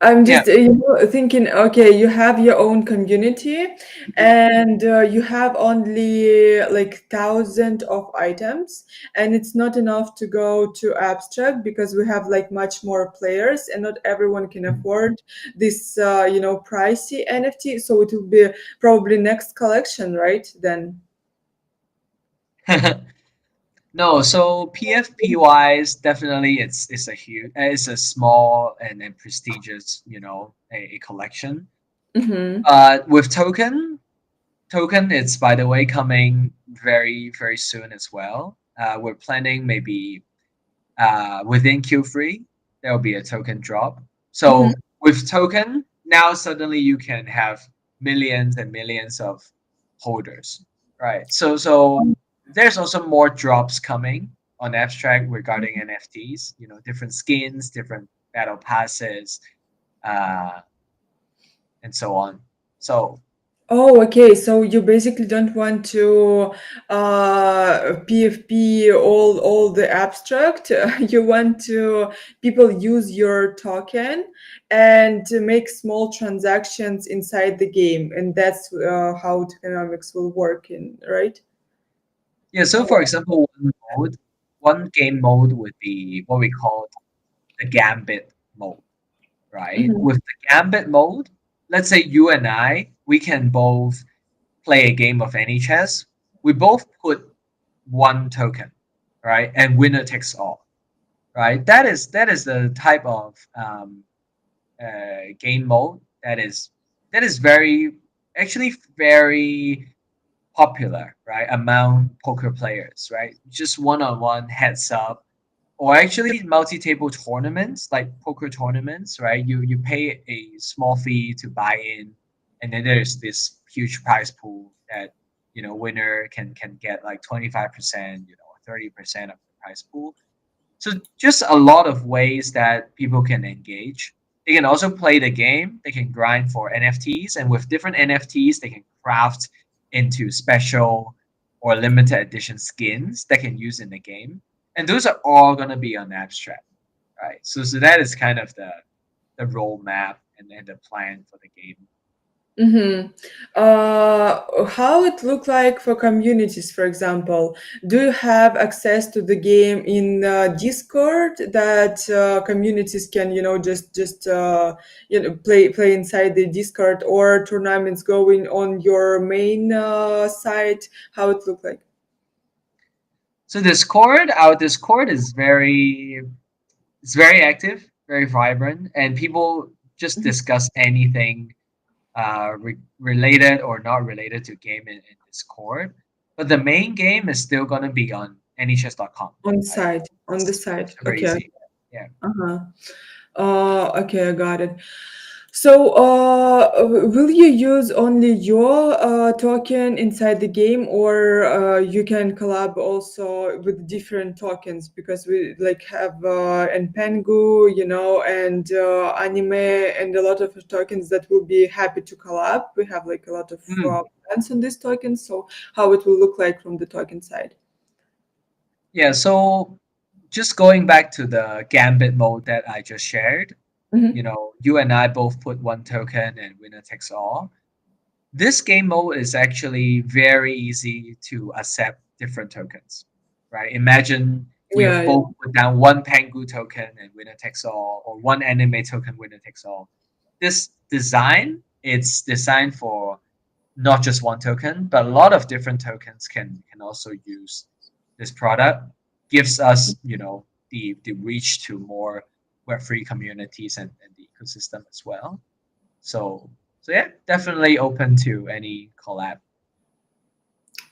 I'm Yeah. just, thinking, okay, you have your own community Mhm. and you have only like thousands of items, and it's not enough to go to abstract because we have like much more players and not everyone can afford this, pricey NFT. So it will be probably next collection, right? Then. No, so PFP wise, definitely it's a huge, it's a small and prestigious, a collection. Mm-hmm. With token, it's by the way coming very very soon as well. We're planning maybe within Q3 there will be a token drop. Mm-hmm. So with token, now suddenly you can have millions and millions of holders, right? So there's also more drops coming on abstract regarding NFTs. Different skins, different battle passes, uh, and so on. So Oh, okay. So you basically don't want to PFP all the abstract. You want to people use your token and to make small transactions inside the game, and that's how economics will work in, right? yeah, so for example, one game mode would be what we call the Gambit mode, right? Mm-hmm. With the Gambit mode, let's say you and I, we can both play a game of any chess. We both put one token, right? And winner takes all, right? That is the type of game mode that is very actually very popular, right, among poker players, right? Just one-on-one heads up, or actually multi-table tournaments like poker tournaments, right? You pay a small fee to buy in, and then there's this huge prize pool that winner can get like 25%, 30% of the prize pool. So just a lot of ways that people can engage. They can also play the game. They can grind for NFTs, and with different NFTs, they can craft into special or limited edition skins that can use in the game. And those are all gonna be on abstract, right? So that is kind of the roadmap and the plan for the game. Mm-hmm. How it look like for communities, for example? Do you have access to the game in Discord that communities can, play inside the Discord, or tournaments going on your main site? How it look like? So our Discord is very active, very vibrant, and people just Mhm. discuss anything related or not related to game in Discord. But the main game is still gonna be on anychess.com, On right? site, on the It's site. super Okay. easy. Yeah. Uh-huh. Okay, I got it. So, will you use only your token inside the game, or you can collab also with different tokens? Because we like have and Pengu, and anime, and a lot of tokens that will be happy to collab. We have like a lot of Mm. plans on these tokens. So, how it will look like from the token side? Yeah. So just going back to the Gambit mode that I just shared, Mm-hmm. you and I both put one token and winner takes all. This game mode is actually very easy to accept different tokens, right? Imagine we Yeah, yeah. both put down one Pengu token and winner takes all, or one anime token winner takes all. This design, it's designed for not just one token, but a lot of different tokens can also use this product. Gives us, the reach to more. Web3 communities and the ecosystem as well. So so yeah, definitely open to any collab.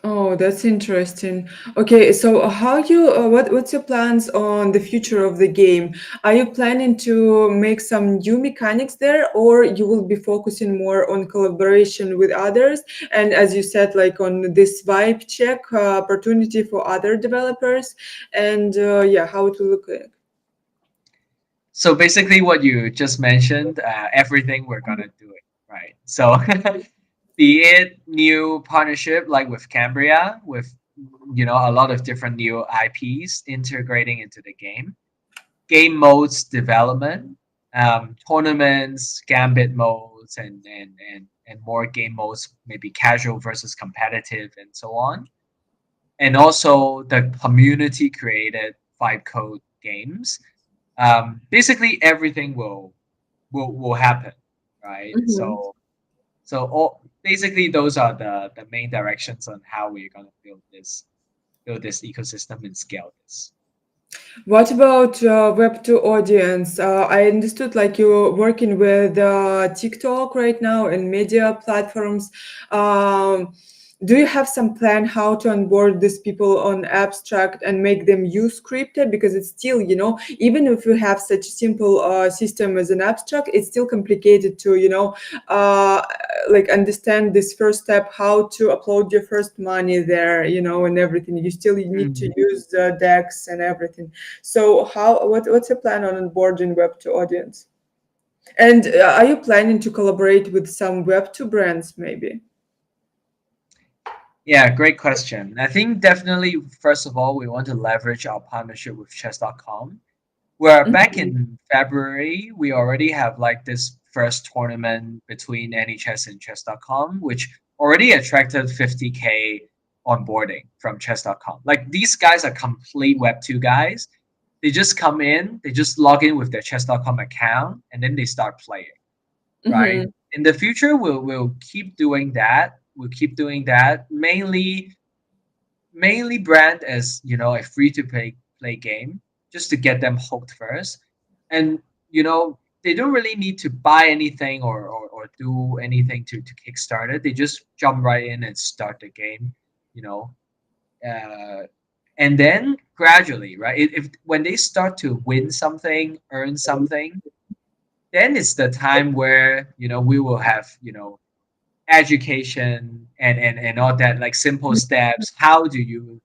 Oh, that's interesting. Okay, so how you what's your plans on the future of the game? Are you planning to make some new mechanics there, or you will be focusing more on collaboration with others? And as you said, like on this vibe check opportunity for other developers, and yeah, how it will look like. So basically, what you just mentioned, everything we're gonna do it right. So, be it new partnership like with Cambria, with a lot of different new IPs integrating into the game modes development, tournaments, gambit modes, and more game modes, maybe casual versus competitive, and so on. And also the community created vibe code games. Basically everything will happen, right? Mhm. So basically those are the main directions on how we're gonna build this ecosystem and scale this. What about Web2 audience? I understood like you're working with TikTok right now and media platforms. Um, do you have some plan how to onboard these people on Abstract and make them use scripted? Because it's still, even if you have such a simple system as an Abstract, it's still complicated to, uh, like understand this first step, how to upload your first money there, and everything. You still need to Mhm. use the DEX and everything. So what's your plan on onboarding Web2 audience? And are you planning to collaborate with some Web2 brands maybe? Yeah, great question. I think definitely, first of all, we want to leverage our partnership with chess.com. Where back Mhm. in February, we already have like this first tournament between NHS and chess.com, which already attracted 50K onboarding from chess.com. Like these guys are complete Web2 guys. They just come in, they just log in with their chess.com account, and then they start playing, right? Mhm. In the future, we'll keep doing that. We'll keep doing that mainly brand as a free to play game just to get them hooked first, and they don't really need to buy anything or do anything to kickstart it. They just jump right in and start the game, you know uh, and then gradually, right, if when they start to win something, earn something, then it's the time where we will have education and all that, like simple steps. How do you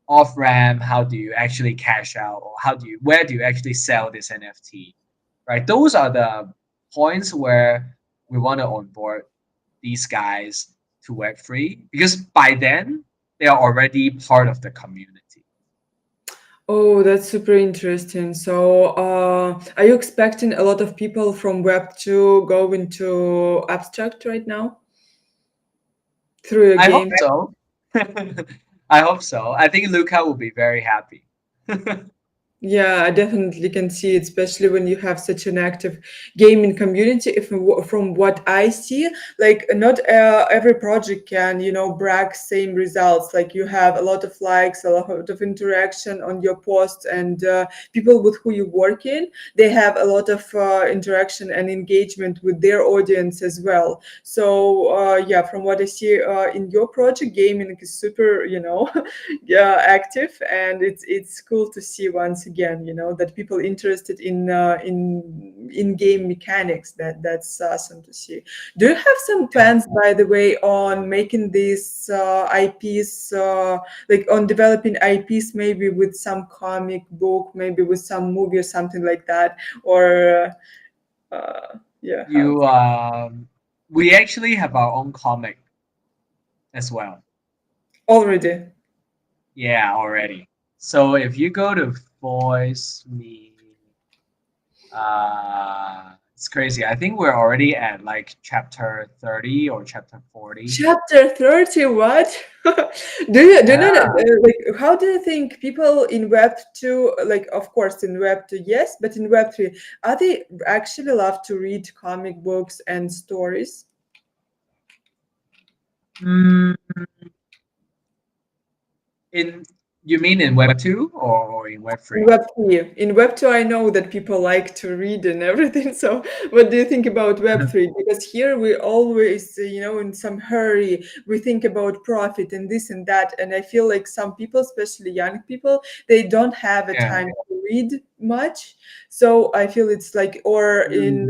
off ramp? How do you actually cash out? Or where do you actually sell this NFT? Right? Those are the points where we want to onboard these guys to Web3, because by then they are already part of the community. Oh, that's super interesting. So, are you expecting a lot of people from Web to go into Abstract right now through your I hope game? so. I hope so. I think Luca will be very happy. Yeah, I definitely can see it, especially when you have such an active gaming community. If from what I see, like not every project can, brag same results. Like you have a lot of likes, a lot of interaction on your posts, and people with who you work in, they have a lot of interaction and engagement with their audience as well. So yeah, from what I see in your project, gaming is super, yeah, active, and it's cool to see once again, that people interested in game mechanics. That's awesome to see. Do you have some Yeah. plans, by the way, on making these IPs, like on developing IPs, maybe with some comic book, maybe with some movie or something like that, or yeah, how You We actually have our own comic as well. already? Yeah, already. So if you go to Voice Me, it's crazy. I think we're already at like chapter 30 or chapter 40. Chapter 30, what? Do you know that, Yeah. like, how do you think people in Web 2, like, of course, in Web 2, yes, but in Web 3, are they actually love to read comic books and stories? Mm, in You mean in Web 2 or story in Web In three? Web 3. In Web 2, I know that people like to read and everything. So, what do you think about Web 3? Because here we always, in some hurry, we think about profit and this and that. And I feel like some people, especially young people, they don't have a Yeah. time to read much. So I feel it's like, or in,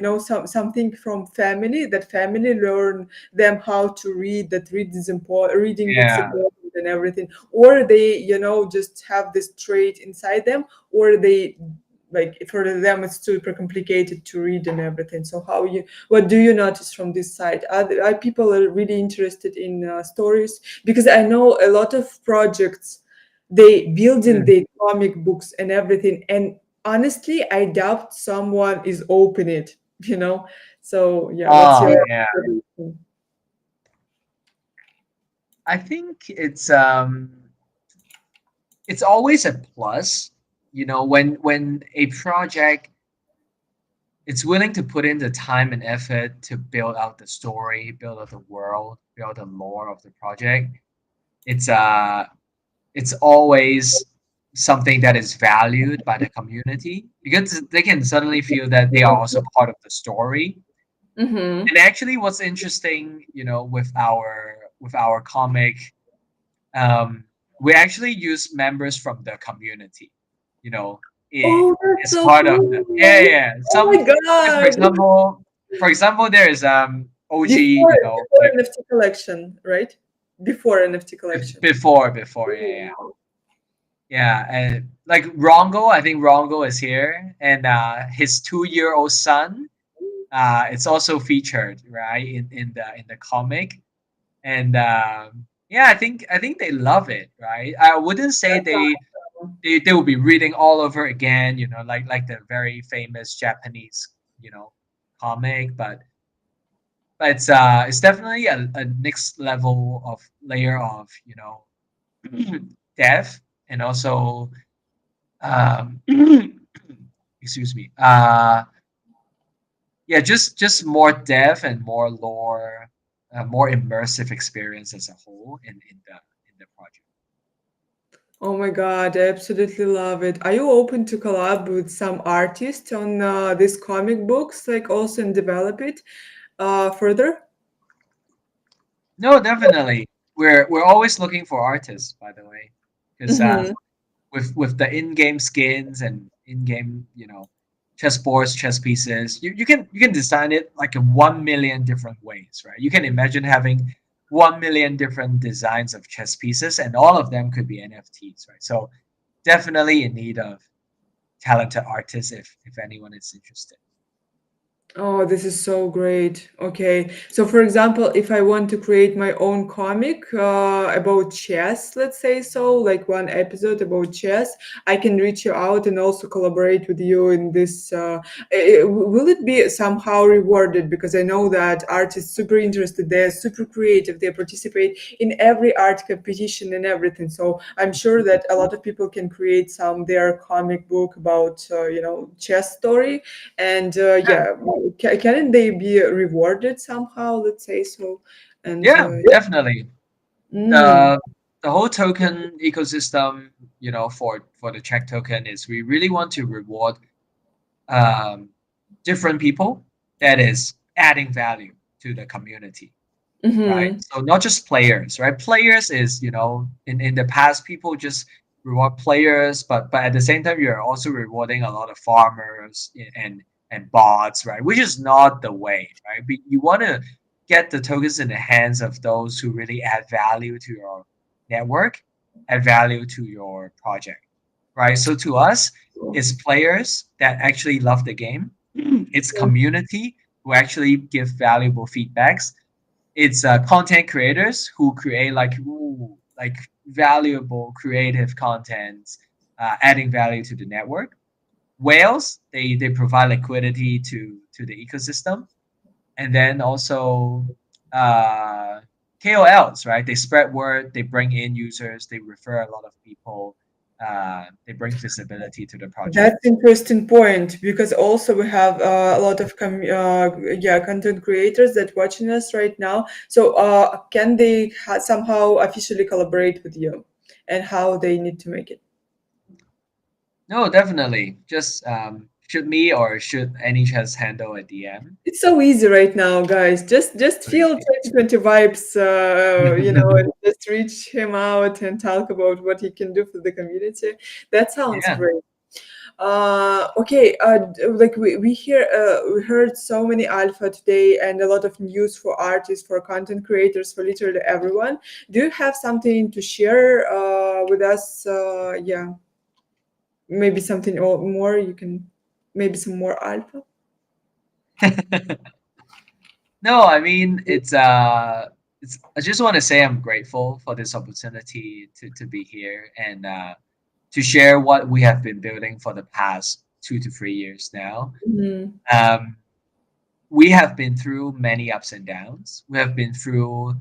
Mm, something from family, that family learn them how to read, that reading it's yeah. important and everything, or they just have this trait inside them, or they like for them it's super complicated to read and everything. So what do you notice from this side? Are people are really interested in stories? Because I know a lot of projects, they build in Mm. the comic books and everything, and honestly I doubt someone is open it, so yeah, what's Oh, your yeah. I think it's always a plus, when a project it's willing to put in the time and effort to build out the story, build out the world, build the lore of the project. It's it's always something that is valued by the community because they can suddenly feel that they are also part of the story. Mm-hmm. And actually, what's interesting, with our comic, um, we actually use members from the community, you know, it Oh, that's is so part of the yeah, cool. yeah. Yeah. Oh Some my like God. for example, there is OG, Before like NFT collection, right? Before NFT collection. before, yeah, yeah. Wow. Yeah, and like Rongo, I think Rongo is here, and his 2-year-old son, it's also featured right in the comic, and yeah, I think they love it, right? I wouldn't say That's awesome. they will be reading all over again, like the very famous Japanese, you know, comic, but it's definitely a next level of layer of depth and also um excuse me, yeah, just more depth and more lore, more immersive experience as a whole in the project. Oh my God, I absolutely love it. Are you open to collab with some artists on these comic books, like also and develop it further? No, definitely, we're always looking for artists, by the way, because Mm-hmm. with the in-game skins and in-game, chessboards, chess pieces, you can design it like in 1 million different ways, right? You can imagine having 1 million different designs of chess pieces, and all of them could be NFTs, right? So definitely in need of talented artists if anyone is interested. Oh, this is so great. Okay. So, for example, if I want to create my own comic about chess, let's say so, like one episode about chess, I can reach you out and also collaborate with you in this. Will it be somehow rewarded? Because I know that artists super interested, they're super creative, they participate in every art competition and everything. So, I'm sure that a lot of people can create their comic book about, chess story, and Yeah, yeah, can they be rewarded somehow, let's say so, and yeah, definitely. mm, The whole token ecosystem, for the check token is we really want to reward um, different people that is adding value to the community, right? mm-hmm, So not just players, right? Players is, in the past people just reward players, but at the same time you're also rewarding a lot of farmers and bots, right? Which is not the way, right? But you want to get the tokens in the hands of those who really add value to your network, add value to your project, right? So to us, it's players that actually love the game. It's community who actually give valuable feedbacks. It's content creators who create like valuable creative content, adding value to the network. Whales, they provide liquidity to the ecosystem, and then also uh, KOLs, right? They spread word, they bring in users, they refer a lot of people, they bring visibility to the project. that's interesting point, because also we have a lot of yeah, content creators that watching us right now. So can they somehow officially collaborate with you, and how they need to make it? No, definitely. Just should me or should any chess handle a DM? It's so easy right now, guys. Just So feel easy. 2020 vibes, and just reach him out and talk about what he can do for the community. That sounds Yeah. great. Okay, like we heard so many alpha today and a lot of news for artists, for content creators, for literally everyone. Do you have something to share with us? Yeah, maybe something or more you can, maybe some more alpha. No, I mean it's I just want to say I'm grateful for this opportunity to be here and to share what we have been building for the past 2 to 3 years now. Mhm. Um, we have been through many ups and downs. We have been through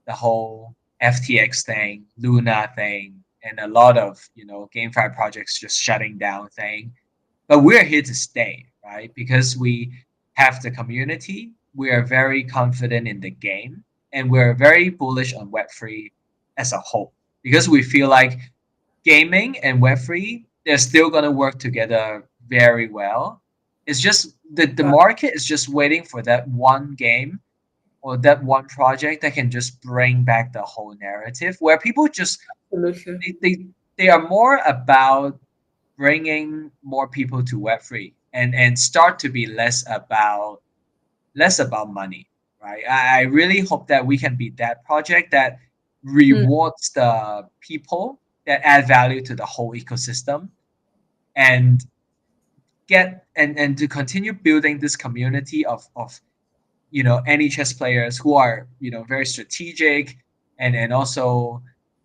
the whole FTX thing, Luna thing, and a lot of GameFi projects just shutting down thing. But we're here to stay, right? Because we have the community. We are very confident in the game, and we're very bullish on Web3 as a whole. Because we feel like gaming and Web3, they're still gonna work together very well. It's just the Yeah, market is just waiting for that one game or that one project that can just bring back the whole narrative where people just absolutely. they, they, they are more about bringing more people to Web3 and start to be less about money, right? I really hope that we can be that project that Mm, rewards the people that add value to the whole ecosystem and and to continue building this community of any chess players who are very strategic and also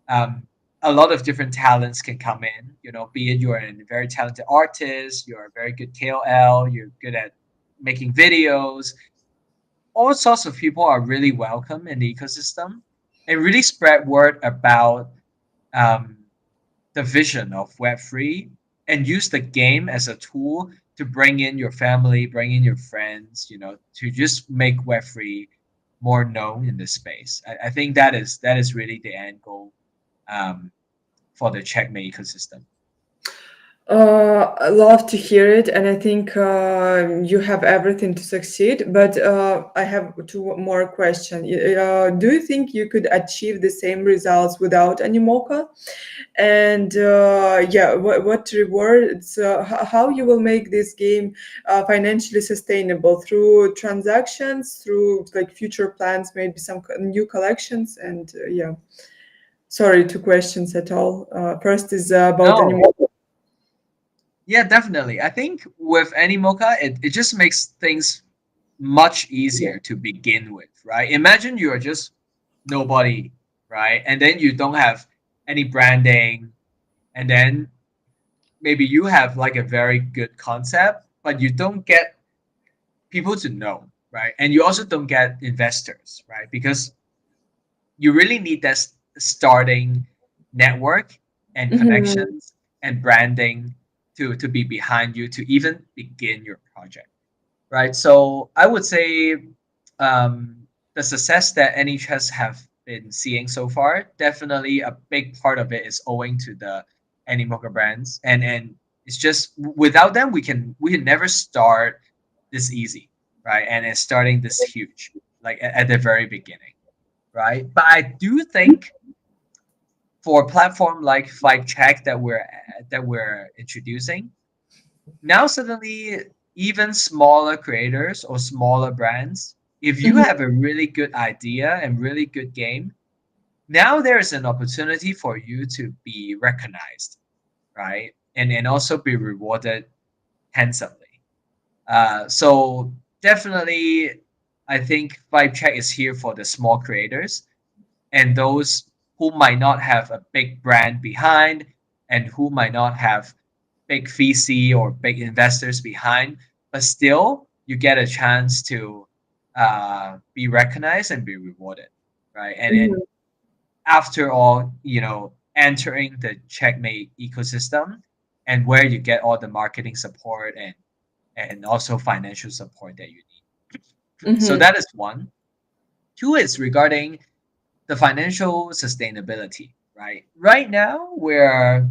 um, a lot of different talents can come in, be it you're a very talented artist, you're a very good KOL, you're good at making videos. All sorts of people are really welcome in the ecosystem and really spread word about um, the vision of Web3 and use the game as a tool to bring in your family, bring in your friends, to just make Web3 more known in this space. I think that is really the end goal um, for the checkmate ecosystem. I love to hear it, and I think you have everything to succeed. But I have two more questions. Do you think you could achieve the same results without Animoca? And yeah, what rewards? How you will make this game financially sustainable through transactions, through like future plans, maybe some new collections, and yeah. Sorry, two questions at all. First is about No, Animoca. yeah, definitely. I think with Animoca, it just makes things much easier to begin with, right? Imagine you are just nobody, right? And then you don't have any branding, and then maybe you have like a very good concept, but you don't get people to know, right? And you also don't get investors, right? Because you really need that starting network and Mhm. connections and branding to be behind you to even begin your project, right? So I would say the success that NHS have been seeing so far, definitely a big part of it is owing to the Animoca brands, and it's just without them we can never start this easy, right? And it's starting this huge, like at the very beginning, right? But I do think for a platform like Vibe Check that we're introducing now, suddenly even smaller creators or smaller brands, if you Mhm. have a really good idea and really good game, now there's an opportunity for you to be recognized, right? And also be rewarded handsomely. So definitely, I think Vibe Check is here for the small creators and those who might not have a big brand behind and who might not have big VC or big investors behind, but still you get a chance to be recognized and be rewarded, right? And Mhm. after all, entering the checkmate ecosystem and where you get all the marketing support and also financial support that you need. So Mhm. that is one. Two is regarding the financial sustainability, right? Right now, we're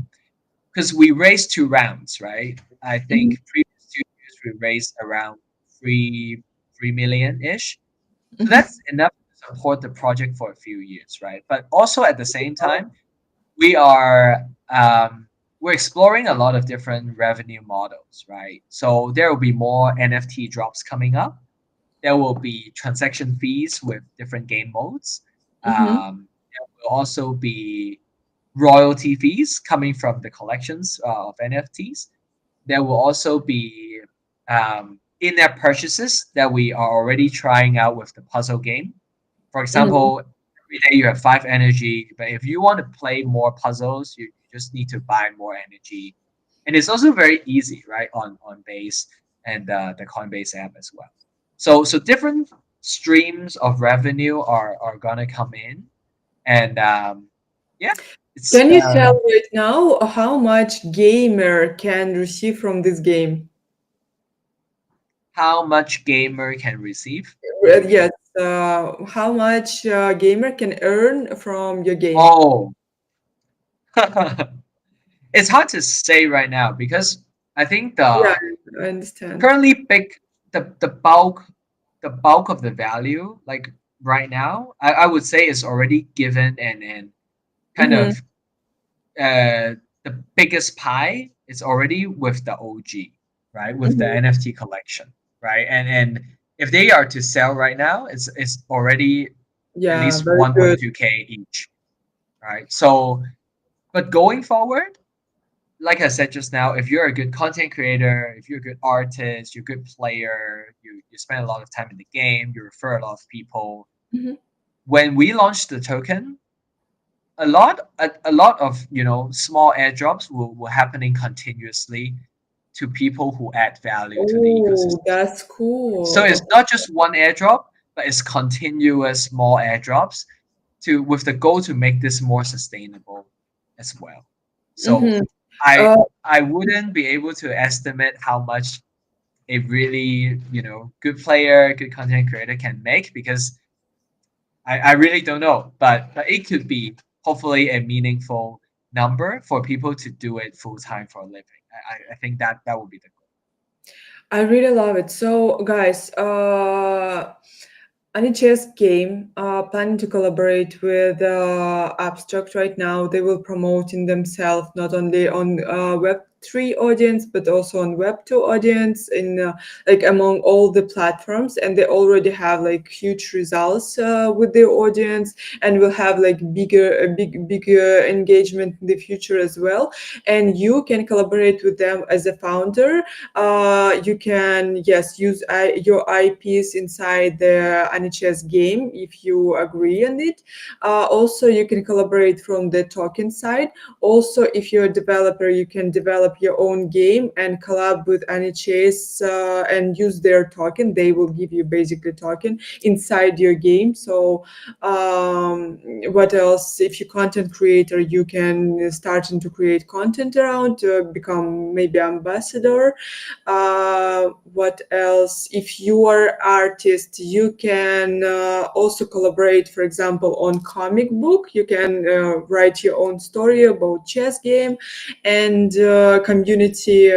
because we raised 2 rounds, right? I Mhm, think previous 2 years we raised around 3 million ish. So mhm. that's enough to support the project for a few years, right? But also at the same time, we are we're exploring a lot of different revenue models, right? So there will be more NFT drops coming up. There will be transaction fees with different game modes. Mhm, There will also be royalty fees coming from the collections of NFTs. There will also be in-app purchases that we are already trying out with the puzzle game. For mhm. example, every day you have 5 energy, but if you want to play more puzzles, you just need to buy more energy. And it's also very easy, right, on Base and the Coinbase app as well. So different streams of revenue are gonna come in, and yeah, it's Can you tell right now how much gamer can receive from this game? how much gamer can receive. What do you mean? Yes, how much gamer can earn from your game? Oh, it's hard to say right now because I think Yeah, the I understand. currently big the bulk of the value like right now I would say is already given and kind Mm-hmm, of the biggest pie is already with the OG, right, with the mm-hmm. NFT collection, right, and if they are to sell right now it's already at Yeah, least very good. 1.2k each, right? So but going forward, like I said just now, if you're a good content creator, if you're a good artist, you're a good player, you spend a lot of time in the game, you refer a lot of people. Mhm. When we launched the token, a lot of small airdrops were happening continuously to people who add value to the Oh, ecosystem. that's So it's cool. not just one airdrop, but it's continuous small airdrops to with the goal to make this more sustainable as well. So Mm-hmm. I Uh, I wouldn't be able to estimate how much a really good player, good content creator can make because I really don't know. But it could be hopefully a meaningful number for people to do it full time for a living. I think that would be the goal. I really love it. So, guys, NHS game planning to collaborate with Abstract right now. They will promote in themselves not only on Web3 audience but also on Web2 audience in like among all the platforms, and they already have like huge results with their audience, and will have like bigger engagement in the future as well. And you can collaborate with them as a founder. You can, yes, use your IPs inside the NHS game if you agree on it. Also, you can collaborate from the token side. Also, if you're a developer, you can develop your own game and collab with NHS and use their token. They will give you basically token inside your game. So what else? If you're content creator, you can starting to create content around, become maybe ambassador. What else? If you are artist, you can also collaborate, for example, on comic book. You can write your own story about chess game and community,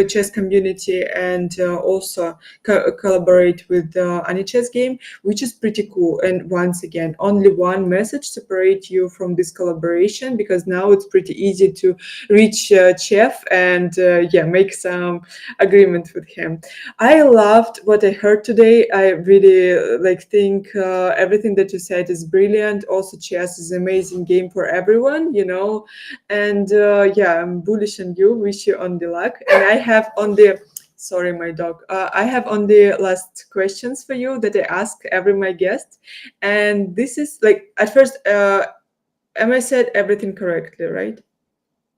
chess community, and also collaborate with any chess game, which is pretty cool. And once again, only one message separate you from this collaboration, because now it's pretty easy to reach chef and yeah, make some agreement with him. I loved what I heard today. I really like think everything that you said is brilliant. Also, chess is an amazing game for everyone, you know. And yeah, I'm bullish on you. Wish you on the luck. And I have on the sorry, my dog. I have on the last questions for you that I ask every my guest, and this is like at first. Am I said everything correctly, right?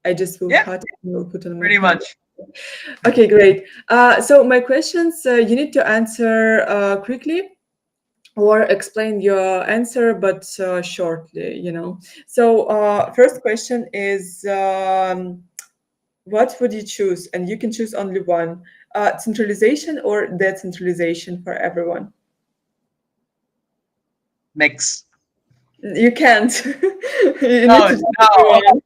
I just will Yeah, cut and will put on my pretty camera. much. Okay, great. So my questions, you need to answer quickly or explain your answer, but shortly, you know. So first question is, what would you choose? And you can choose only one, centralization or decentralization for everyone. Mix. You can't. You need No, to choose no. only one.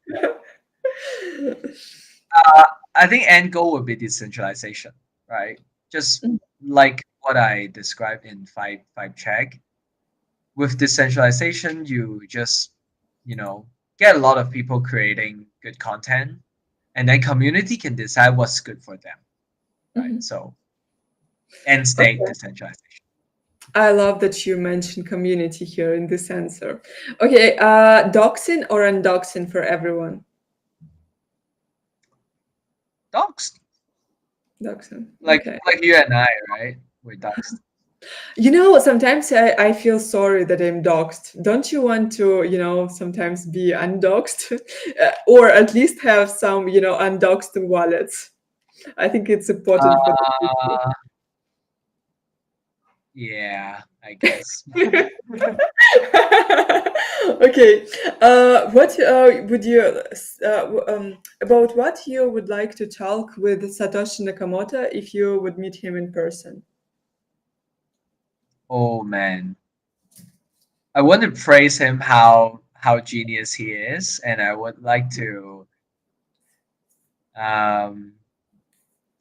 I think end goal would be decentralization, right? Just like what I described in five check. With decentralization, you just, you know, get a lot of people creating good content, and then community can decide what's good for them, right? Mhm. So end state Okay. decentralization. I love that you mentioned community here in this answer. Okay, doxing or undoxing for everyone? Dogs, Doxing. like Okay. you and I, right? We're dogs. You know, sometimes I feel sorry that I'm doxed. Don't you want to, sometimes be undoxed? Or at least have some, undoxed wallets? I think it's important for the Uh, yeah, I guess. future. Okay. What would you about what you would like to talk with Satoshi Nakamoto if you would meet him in person? Oh man, I want to praise him how genius he is, and I would like to um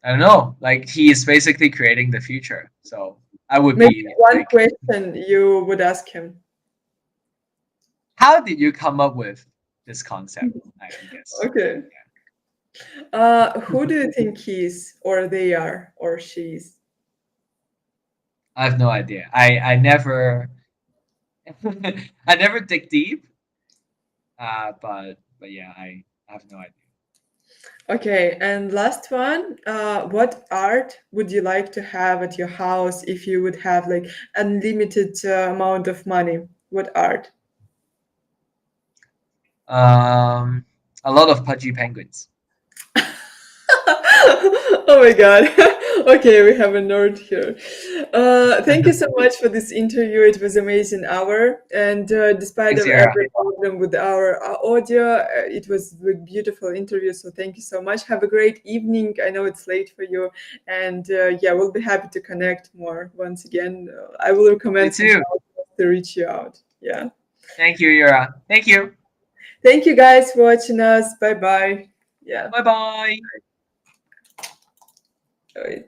I don't know, like he is basically creating the future. So I would Maybe be one like, question you would ask him. how did you come up with this concept? I guess. Okay. Who do you think he is, or they are, or she is? I have no idea. I never I never dig deep. But yeah, I have no idea. Okay, and last one. What art would you like to have at your house if you would have like unlimited amount of money? What art? A lot of pudgy penguins. Oh my god. Okay, we have a nerd here. Thank you so much for this interview. It was amazing hour, and despite Thanks, of Yara. every problem with our audio, it was a beautiful interview. So thank you so much. Have a great evening. I know it's late for you, and yeah, we'll be happy to connect more once again. I will You recommend some too. podcasts to reach you out. Yeah. Thank you, Yara. Thank you. Thank you guys for watching us. Bye bye. Yeah. Bye bye. Wait.